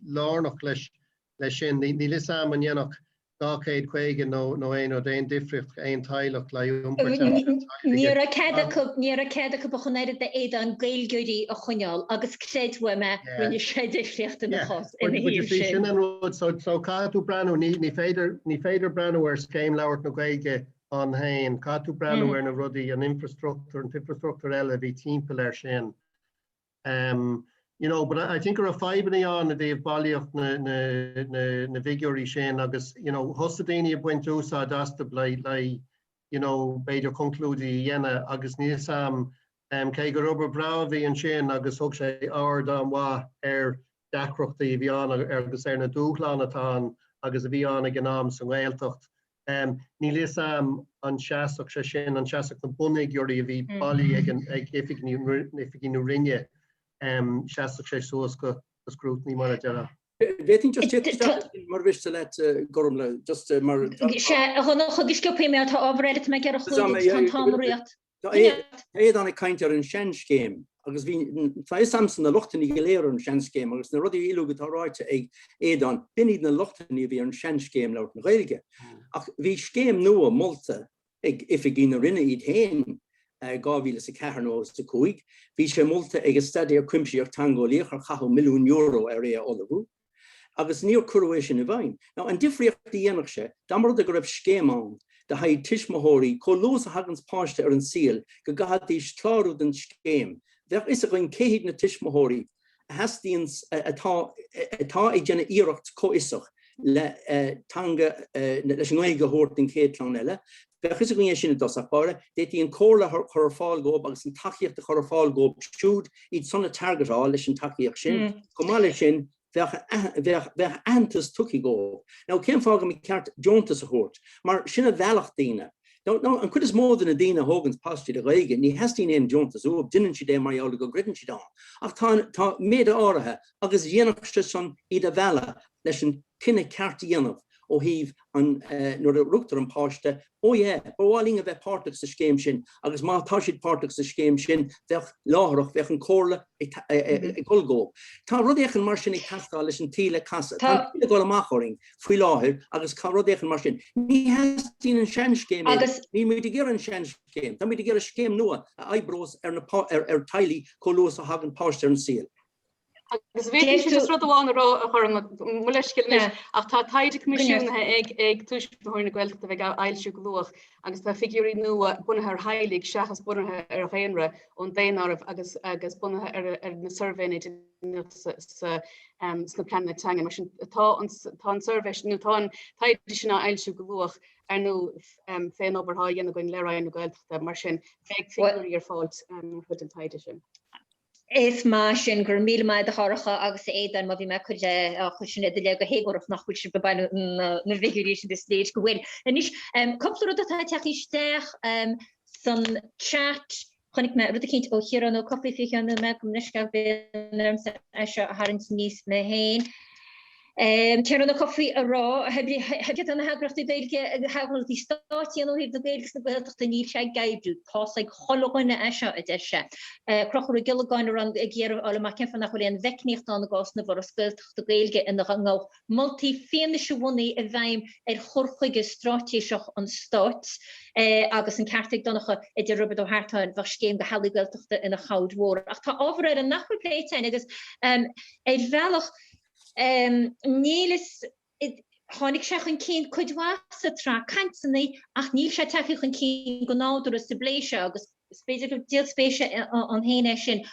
lárnach leis sin, ní lis am an dhéanach 250 nó ein ó déon difriocht ein tailech le Níor a céad go chunéad de éad an Gaeilgeoirí a chuineáil agus créadfu me rinne sé difriocht in chos in hir sin. So catú breanú ní féidir breanú ar scéim leabhart na Gaeilge an hain, catú breanú ar na rudaí an infrastructure eile bhí timpeall ar sin. You know, but I think a five on they've baliocht na figurí sin agus, you know, hostadini buint úsá dasta like, you know, beidir conclúdi dhéana agus níos sam cé go rubber bravi an sin agus thug sé áardán wá dacrochtaí bhí an agus na dúchláán atá agus a bhí an ag gnám san Gaeltacht. Ní lí sam an seaach sé sin an seaach na bunigúirí a bhí bailí ag ifigínú Rinne. Seaach sé suas go scrutiny mar deara. Waiting just mar wish to let Gormfhlaith just mar chugiscio pé tá ábhair me gar chutáíocht. Éad an caintear an sean céim agus bhí tá samson na lochtaí go léir an sean céim agus na rudí ílú go táráite ag éad binad na lochtaí bhí an sean céim leir na Gaeilge. Ach bhí céim nua molta ag ifigín na Rinne iad héin. Gáhíle sa cearnó sa cúig, bhí sé multa ag staidir cuimsíocht tangóíoch ar €1 milliún area olabú, agus níor cuaéis sin a bhain. Now an difriocht dhéanach sé, damar a go raibh scéimán de haid tiismóirí có lós a hagans páiste ar an síl, go gahatí slárú den scéim. Bheith is a goin céhíd na tiismóirí, hastíons atá ag déanna íireacht cóisoch le tanga leis an Gaeilge hort in céitlan eile. Bechis gwyn sin dos apare, déti an cóla chorfáil gob agus an tachiacht a chorfáil gob siúd iad sonna targará leis an tachiacht sin, Comáile sin bheith antas tuki gob. Now cén fága mi ceart Jontas a hort, mar sinna bhealach dína. Now an chud is mór than a dína hógans pastí a Gaeilge, ní hestín éon Jontas ó, dinan si dé mar go gridan si dá. Ach tá méad áirithe agus dhéanach son iad a bheala leis an cinenne ceart dhéanamh. ó híh an nuair a rugtar an páiste, bháling a bheith páirteach sa scéim sin, agus má tá siad páirteach sa scéim sin bheith láthreach bheith an cóla ag golgó. Tá rudéchan mar sin ag castáil leis an tíle casa. Tá go amachchoring faoi láthir agus cá rudéchan mar sin. Ní heastín an sean scéim, ní muid ag an sean scéim. Tá muid ag a scéim nua a Aibreán ar tailí cólós a hagan páiste an síl. Agus bhí just rud bháin mu leiscil ach tá taidir comisiúnathe ag Turasóireachta na Gaeltachta bheith ailsiú golóach agus tá figurí nua bunathe ar haigh seachas bunathe ar Rinne ón déanamh agus bunathe ar na survéine sna planna teanga mar sin tá an survéis nó tá taidir sinna ailsiú golóach ar nó féin obairtha dhéanana goin Ealaíon na Gaeltachta mar sin féag figurí ar fáilt chud an taidir sin. Is má sin gur míle mai de háracha agus éan má bhí me chuide chuisina le go hégorh nach chuil sin bebail na figurí sin de stéid go bhfuil. Is cupú atá teachísteach san chat chunig me rud cinint ó chiaran ó copí fianna me go nisca bem se a harint níos me héin. Cean na cofií a rá heb an hagrachtí Gaeilge haghaltí státíí ó híh do Gaeilge na Gaeltachta níl sé gaibbrú tá ag choáine eise a de se. Crochar a gileáin an ggéar ála mar cefan nach chuil an bheicníocht an gas na bhar Gaeltachta Gaeilge in gá multi féna sehaí a bhaim ar chorchuige stratéiseach an stát agus an ceartig donnacha i d rubad ó hátáin bhar céim go heala Gaeltachta ina chaidhór. Ach tá ábhar an nachhuiléitein agus bhealach Nílis hánig se chun cén chuidhasa tra cainteanna ach níl se teach chun cén go náidir sa bléise agus spéidir go díalspéise an héine sin.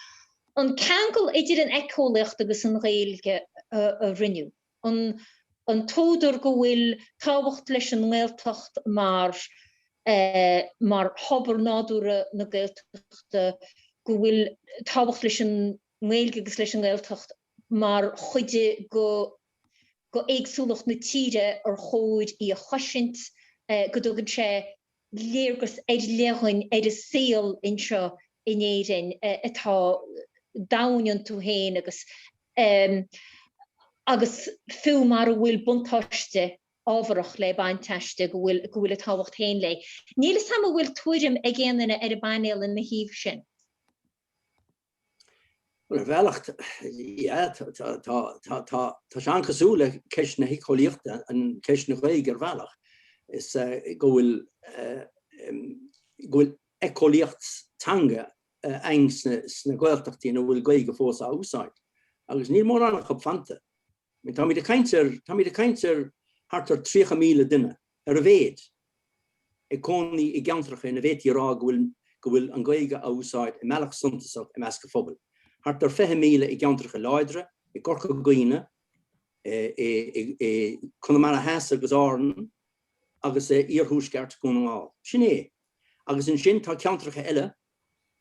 An ceangal idir an eicólacht agus an Gaeilge a rinneú. An tóidir go bhfuil táhacht leis an Gaeltacht mar hobar nádúra na Gaeltachta go bhfuil táhacht leis an Gaeilge agus leis an Gaeltacht mar chuide go go éagsúlacht na tíre ar chóid í a choisint go dtugann sé léargus lehain saol in seo in éireann atá dain tú héin agus fiú mar bhfuil buntáiste ábharach le bainteiste go bhfuil a táhacht héin le. Níl sam bhfuil tuairim ag géanana ar a painéal in na híomh sin. Well, veilcht, ja, tá sean cosúla ceis na hicolíochta an ceis na Gaeilge ar veilach. Is go bhfuil ecolíocht tanga ein sna Gaeltachtaí nó bhfuil Gaeilge fós a úsáid. Agus níl mór annach chub fanta. Tá mí de caintear hart 3,000 duine ar a bhéad. Ag cónaí I gceantracha na bhéad Earraigh go bhfuil an Gaeilge a úsáid I meallach suntasach I measca phobal. Hart 5,000 I gceantracha láidre, I gorcha gaoine, chuna mar a heasa agus áran, agus iarthúsceart gúnaáil. Sin é. Agus in sin tá ceantracha eile,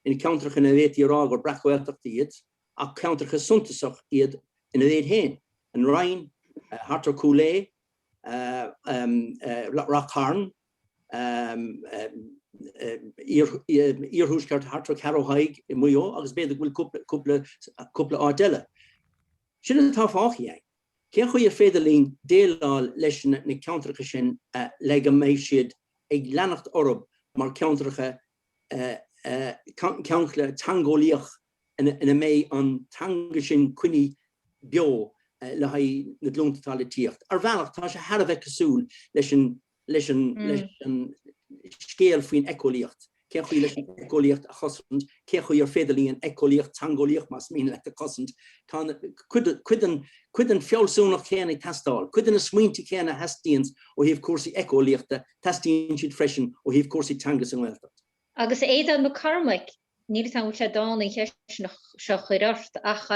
in ceantracha na bhéad Earraigh ar brachhfuilteachta iad, ach ceantracha suntasach iad in a bhéad héin. An Roinn, hart Cultúir, Rachtharn, iarthúsceart hart Aodhán I muo, agus beidir bhfuil cúpla ádeile. Sin tá fáchaí. Cén chu féidirlín déaláil leis na ceantracha sin le go méid siad ag leanacht orb mar ceantracha ceanchla tangólaíoch ina méid an tanga sin cuine bio le haid na dlúntatála tíocht. Ar bhealach tá sé thar cosúil leis an scéal faoin ecolíocht. Cén chu leis an ecolíocht a chosint, cén chu ar féidirlín ecolíocht tangólaíoch mas mín le a cosint. Cuid an feolsúnach chéanna testáil, cuid an smaointe chéanna heastíons ó híomh cuasaí ecolíochta, testíonn siad freisin ó híomh cuasaí tangas an Gaeltacht. Agus éad an Cormaic, níl an bhfuil dána cheis nach seo chuirt ach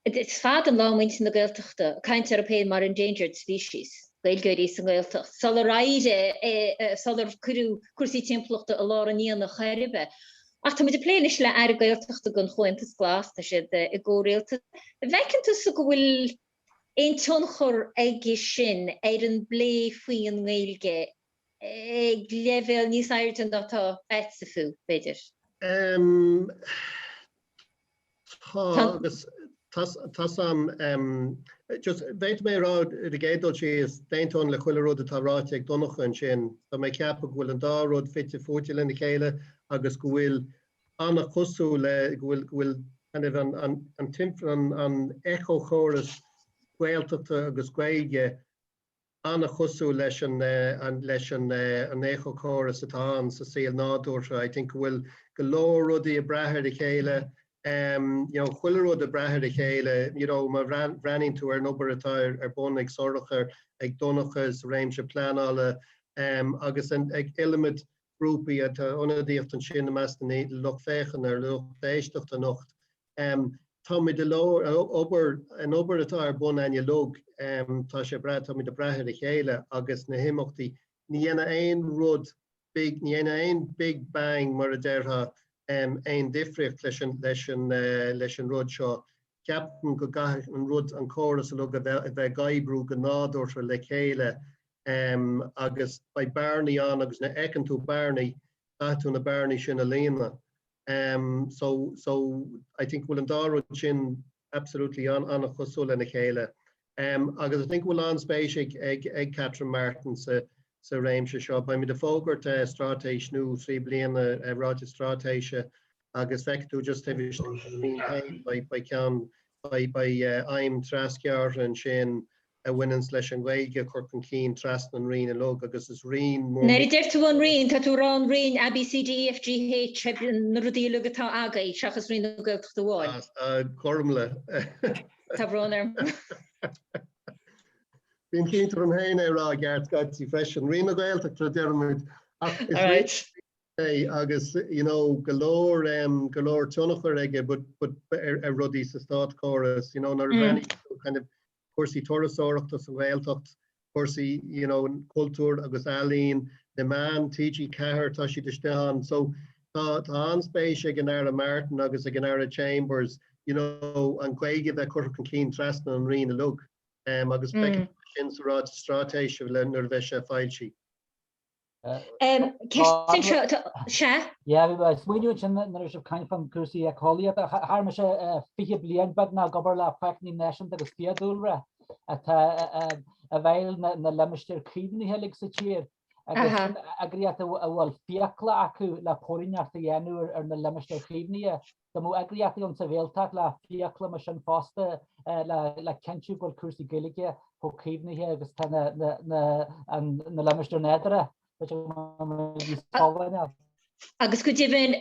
it's fad an lámaint na Gaeltachta, cainteoirí mar endangered species. Gaeilge san Gaeltacht. Sal raide sal curú cuasaí timplachta a lá aníon na chairibe. Ach tá muid pléis le ar Gaeltachta gon chuintas glas tá sé I ggóréalta. Bheiceantas go bhfuil ein tionchor aige sin ar an blé faoin Gaeilge ag level níos airtan dátá etsa fú, beidir. Just veit mé rá de gédal sé is Déardaoin le chuile rud atá ráite ag donnacha an sin. Tá mé ceappa go bhfuil an dá rud fitte fóte le na chéile agus go bhfuil anna chosú le go bhfuil an timp an echo choras Gaeltachta agus Gaeilge anna chosú leis an echo choras atá an sa síl nádúirse. I think go bhfuil go leor rudaí a brethir de chéile. Chuileró de brethir de chéile, mar ranning tú ar nobar atá ar bun ag sorachar ag donachas réimse plánála agus ag ilimiid grúpaí atá onadíocht an sin meas na luch féchan ar luch féisteachta nocht. Tá mé de leor an obair atá ar bun aine lug tá sé tá mé de brethir de chéile agus na himachtaí ní dhéana aon rud ní dhéana aon big bang mar a deirtha ein difriocht leis an rud seo. Ceapan go gaith an rud an choras a lug a bheith gaibrú go nádúirse le chéile agus ba bearnaí an agus na ecan tú bearnaí tú na bearnaí sin a léana. So I think bhfuil an dá rud sin absolútely anna chosú le na chéile. Agus I think bhfuil an spéisiigh ag Catherine Martin sa réimse seo. Ba mi de fógart strátéis nó 3 blian a ráide strátéise agus feictú just ba cean aim trasceart an sin a bhainans leis an Gaeilge chuir an cín trasna an Rinne log agus is Rinne mór. Neidir deirtú an Rinne, tá tú rán Rinne ABCDEFGH na rudí lugatá agaí seachas Rinne Gaeltachta bháil. Cormaic. Tá bhrónar. Bhín cinnte an héine rá gceart gaití freisin Rinne Gaeltachta dearmid agus golóir tionachar aige but ar rudí sa stát choras, nar bhainní kind of cuasaí Turasóireachta san Gaeltacht, cuasaí Cultúir agus Ealaíon, the Meán, Teacht Aniar tá si de steán. So tá an spéis ag an Airla Martin agus ag an Airla Chambers, an Gaeilge bheith chuir an cín trasna an Rinne lug. agus be sin rá stratéisi le nar bheith sé fáilsí. smuú sin nar caiin fan cuasaí a choíad a me se fi blian bed na gobar le feicní nation agus fiadúlre a bhil na leimisteir críbní helik sa tíir agus agriat a bhfuil fiacla acu le póíneachta dhéanú ar na leimisteir críbní Tá mú agriaí an sa bhéalteach le fiacla me sin fásta le ceintú go cuasaí Gaeilge ó críbnithe agus na leimisteir nédra. Agus go dibin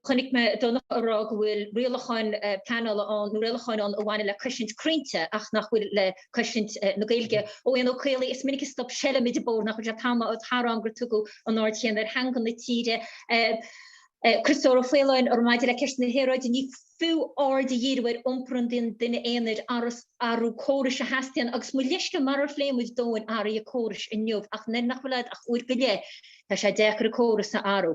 chunig me donnach ará bhfuil rialacháin painéal an nó rialacháin an bhhaine le cosint crinte ach nach bhfuil le cosint na Gaeilge ó an chéala is minic stop selle mid bór nach chu táma ó thárán gur tugu an áirtían ar hangan na tíide. Christóir Féileáin ar maidir le ceist na héráid ní fiú áde díadhfuir ompran duine éanaid arú córis a heastian agus mu leisce mar fléimid dóin ara a córis in neomh ach nen nach bhfuilad ach uair go lé tá sé dechar a córis a arú.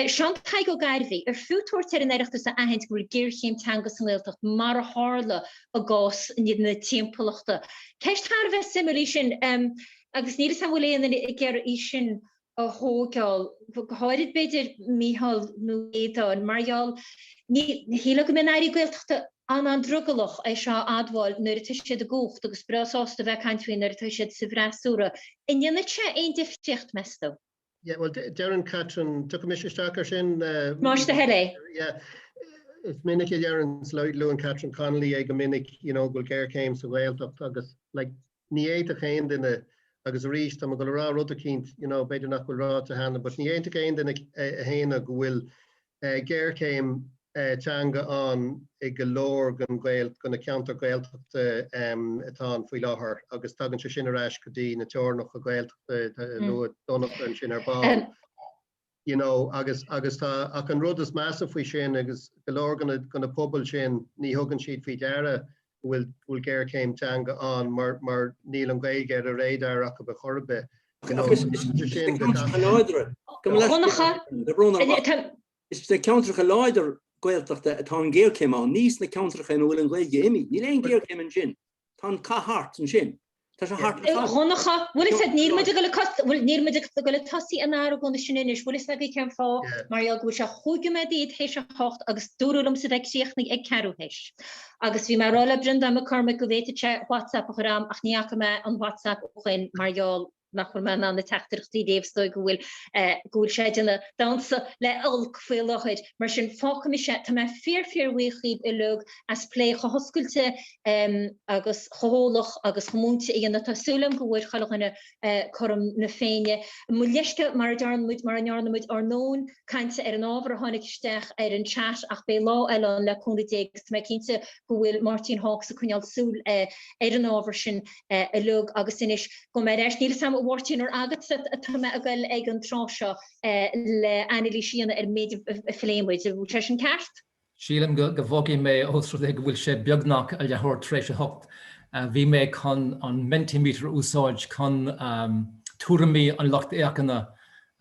Sean taig go gairbhí ar fiútóir ar an éireachtas a ahaint gur géirchéimteanga san Gaeltacht mar a hála a gás iad na timpachta. Ceist thar bheith simulí sin agus níras an bhfuil éana i ggéir í sin a hógáil háid beidir míhall nó éadán marall híle go min airí Gaeltachta an drugalach é seo adháil nuair a tuisiad a gúcht agus brasásta bheith caintúin nuair a tuisiad sa bhreasúra. In dhéanana sé ein difteocht mesto. Yeah, well, Darren Catron took a mission stacker sin. Marsh the hele. Yeah, if minnick Darren's Lewin Catron Connolly, ag minnick, Gulgair came so Gaeltacht agus like ní éit a chéin in a agus a ríist am go rá rud a cínt, beidir nach bhfuil rá a hanna, but ní éit a chéin in a héna go bhfuil Gair came teanga an ag go lór gan Gael gona counter Gaeltachta atá faoi láthair agus tagann se sin arás go dtí na teornach a Gaeltachta nó donnach an sin ar ball. Agus tá ach an rud is measa faoi sin agus go lór gona pobl sin ní thugann siad faoi deara bhfuil Gair céim teanga an mar níl an Gaeilge a réidir ach be chorbe. Is de counter leider Gaeltachta atá an Gael céim an níos na countercha an bhfuil an Gaeilge imi. Ní leon Gael céim an sin. Tá thart an sin. Tá sé hart. Honnacha, bhfuil is níl muidir go le tasí an ára gona sin inis, bhfuil is le ceim fá mar go se chuige me díad hééis a hocht agus dúrúm sa ag siachnig ag ceúhéis. Agus bhí mar rála brinda am Cormaic go bhéite WhatsApp a churám ach níacha me an WhatsApp chuin marall nach me an na teachtarchtí déobstoi go bhfuil sé duna dansa le olc faoi lochaid mar sin fácha mi sé tá me fearhuichaíb i lug as lé go hoscailte agus chohólach agus chomúnta í na tásúlam go bhfuil chalachna chum na féine. Mu leisce mar darmid mar an nearnamid ar nón cainte ar an ábhar a tháinig isteach ar an chat ach bé lá eile le cúnadégus me cinnte go bhfuil Martin Hawks a chuineal súl ar an ábhar sin i lug agus inis go mé éis níl sam Wartin or agat me a gael ag an tráseo le Annalí síana ar méid a fléimid a bhú sin ceart? Sílam go bhógaí mé óstra go bhfuil sé beagnach a lethir tréis a hocht. Bhí mé chun an mentimeter úsáid chun túramí an locht éachana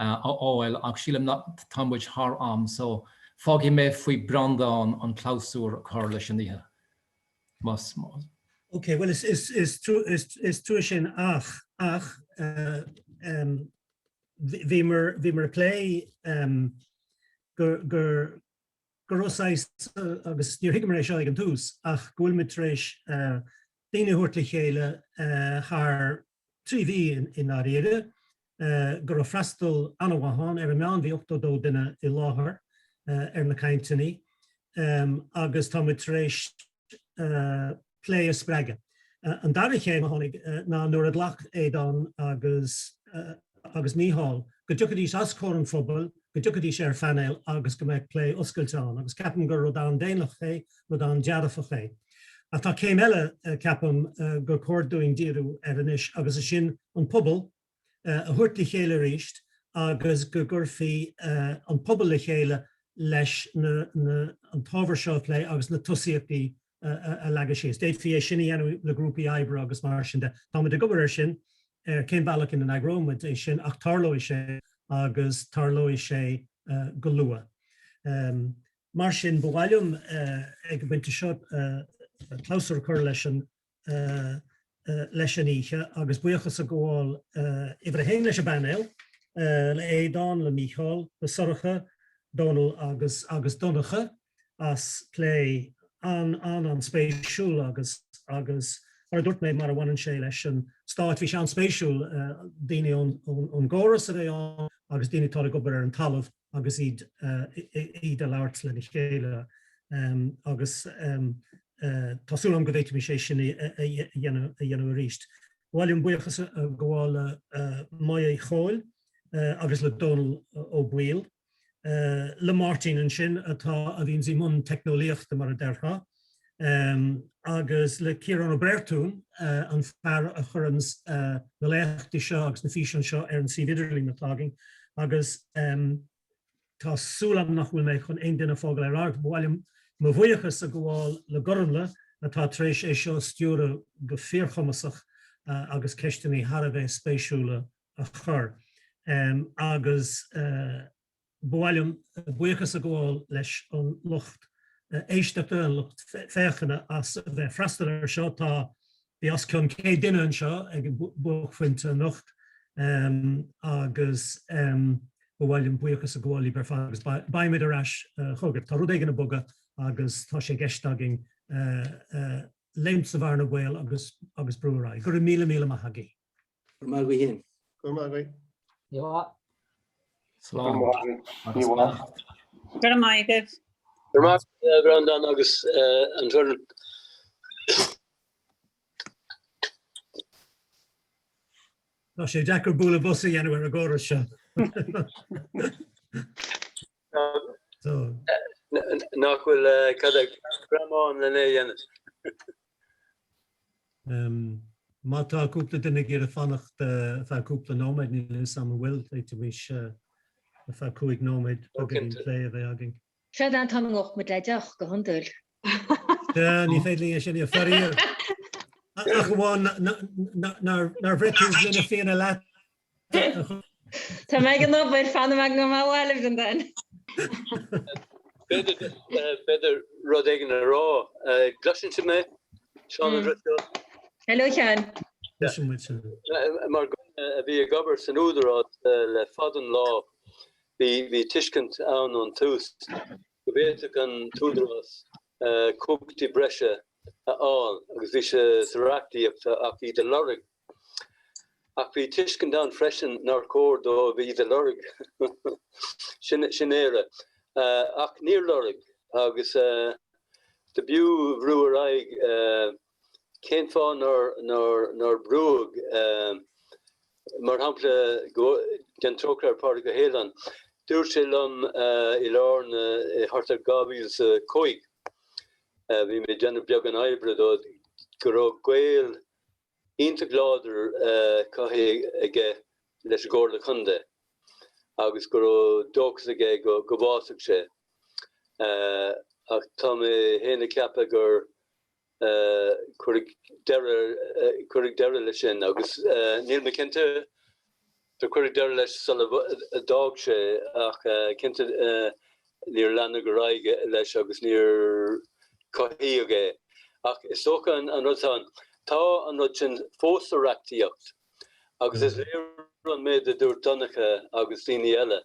áil ach sílam tamid thar am, so fágaí mé faoi brandán an plásúr chuir leis an ihe. Mas. Okay, well, is true sin ach vi mer play gur osáis agus níor hiic mar éis an túús ach ghfuil mit éis daine thuirt le chéile haar 3V in áréide gur a freistal an Aodhán ar a meán bhí 8 duine i láthair ar na cainteanna agus tá mit éis play a sprege. An dar chéim hánig ná nuair a glach éadán agus míhall, go dúchadís as choran fphobal, go dúchadís ar phainéal agus go méid lé oscailteán, agus ceapam gur rodán déanach ché, rodán dearfa ché. A tá céim eile ceapam gur cordúing díú ar anis agus a sin an pobal a thuirtla chéile ríist agus go gurfií an pobal le chéile leis an tábhar seo lé agus na tusaíochtaí a legacy sé. Déit fi sinna dhéanú le grúpi Aibreán agus mar sin de. Tá de gobar sin céim bailach in an agróid é sin ach tarlói sé agus tarlói sé go lua. Mar sin bhhailm ag bhainte seo clásar chuir leis an leis an íche agus buchas a gháil ibre hé leis a painéal le Aodhán le Mícheál le Sorcha Donal agus Donacha as lé an spéisiúil agus ar dúirt méid mar a bhhain sé leis an stáit bhí sé an spéisiúil daoine ón Góras a bheith agus daoine tá go ar an talamh agus iad a labhairt le na chéile agus tásúlam go bhhéit mí sé sin a dhéanamh ríist. Bhfuilm buchas a gháil mai cháil agus le Donal ó Bhuil. Le Martin an sin atá a bhín sí mun Tionóladh mar a deartha. Agus le Ciarán ó Breirtún an fear a churans na léachtaí seo agus na físean seo ar an sí idirlí na tláging. Agus tásúlam nach bhfuil méid chun aon duine fágal ar ard, bhfuilm mo bhuiachas a gháil le Gormfhlaith atá tréis é seo Stiúrthóir go fíorchumasach agus ceistení har a bheith spéisiúla a chur. Agus bhfuilm buchas a gháil leis an lucht éisteachta an lucht féchanna as bheith freistal ar seo tá bhí as chun cé duine an seo ag buchfuinte nocht agus bhfuilm buchas a gháil ber fá agus baimid arás chugad tá rud éige na boga agus tá sé geisteaging léim sa bhar na bhil agus breúrá. Gur míle a hagaí. Cormaic hín. Cormaic. Ja. Cormaic. Cormaic Brandan agus an turn. Tá sé Jackar búla busa dhéanamh ar a gáras seo. Nachhfuil cadach Meán le dhéanamh. Má tá cúpla duine gur a fannacht fear cúpla nóméid ní le sam bhfuil éitir bhís a fear cúig nóméid agin lé a bheith agin. Se an tam och mit leideach go handúil. Ní féidir sin a feríir. Ach bháin nar bhreitú lena féanna leat. Tá méid an nóbhaid fanna me go máhhailh an dain. Beidir rud éigen a rá. Glasin si mé? Seán an rutio? Hello, Sean. Mar a bhí a gobar san údarrát le fadan lá bhí tuiscint an tús. Go bhéiteach an túdarrás cúptaí breise aáil agus bhí sé sraithtaíocht ach bhí de loraigh. Ach bhí tuiscint an freisin nar cór dó bhí de loraigh. Sin éire. Ach níor loraigh agus de bíú bhrúaráig céim nor brúg mar hampla den troclar páir go hélan. Dúir sé lom I lárn thart gabhíos cóig. Bhí mé déanamh beag an Aibreán go raibh Gaeilge ionta gláidir caithfidh aige leis Gcomhairle chunde. Agus go raibh dóchas aige go bhfásach sé. Ach tá mé héna ceappa gur chuirigh deire leis sin agus níl me cinnte tar chuirigh deire leis san a dág sé ach cinnte níor lena go raige leis agus níor caithí aige. Ach is tócha an rudtán tá an rud sin fósaireachtaíocht agus is léir an méid a dúirt donnacha agus daoine eile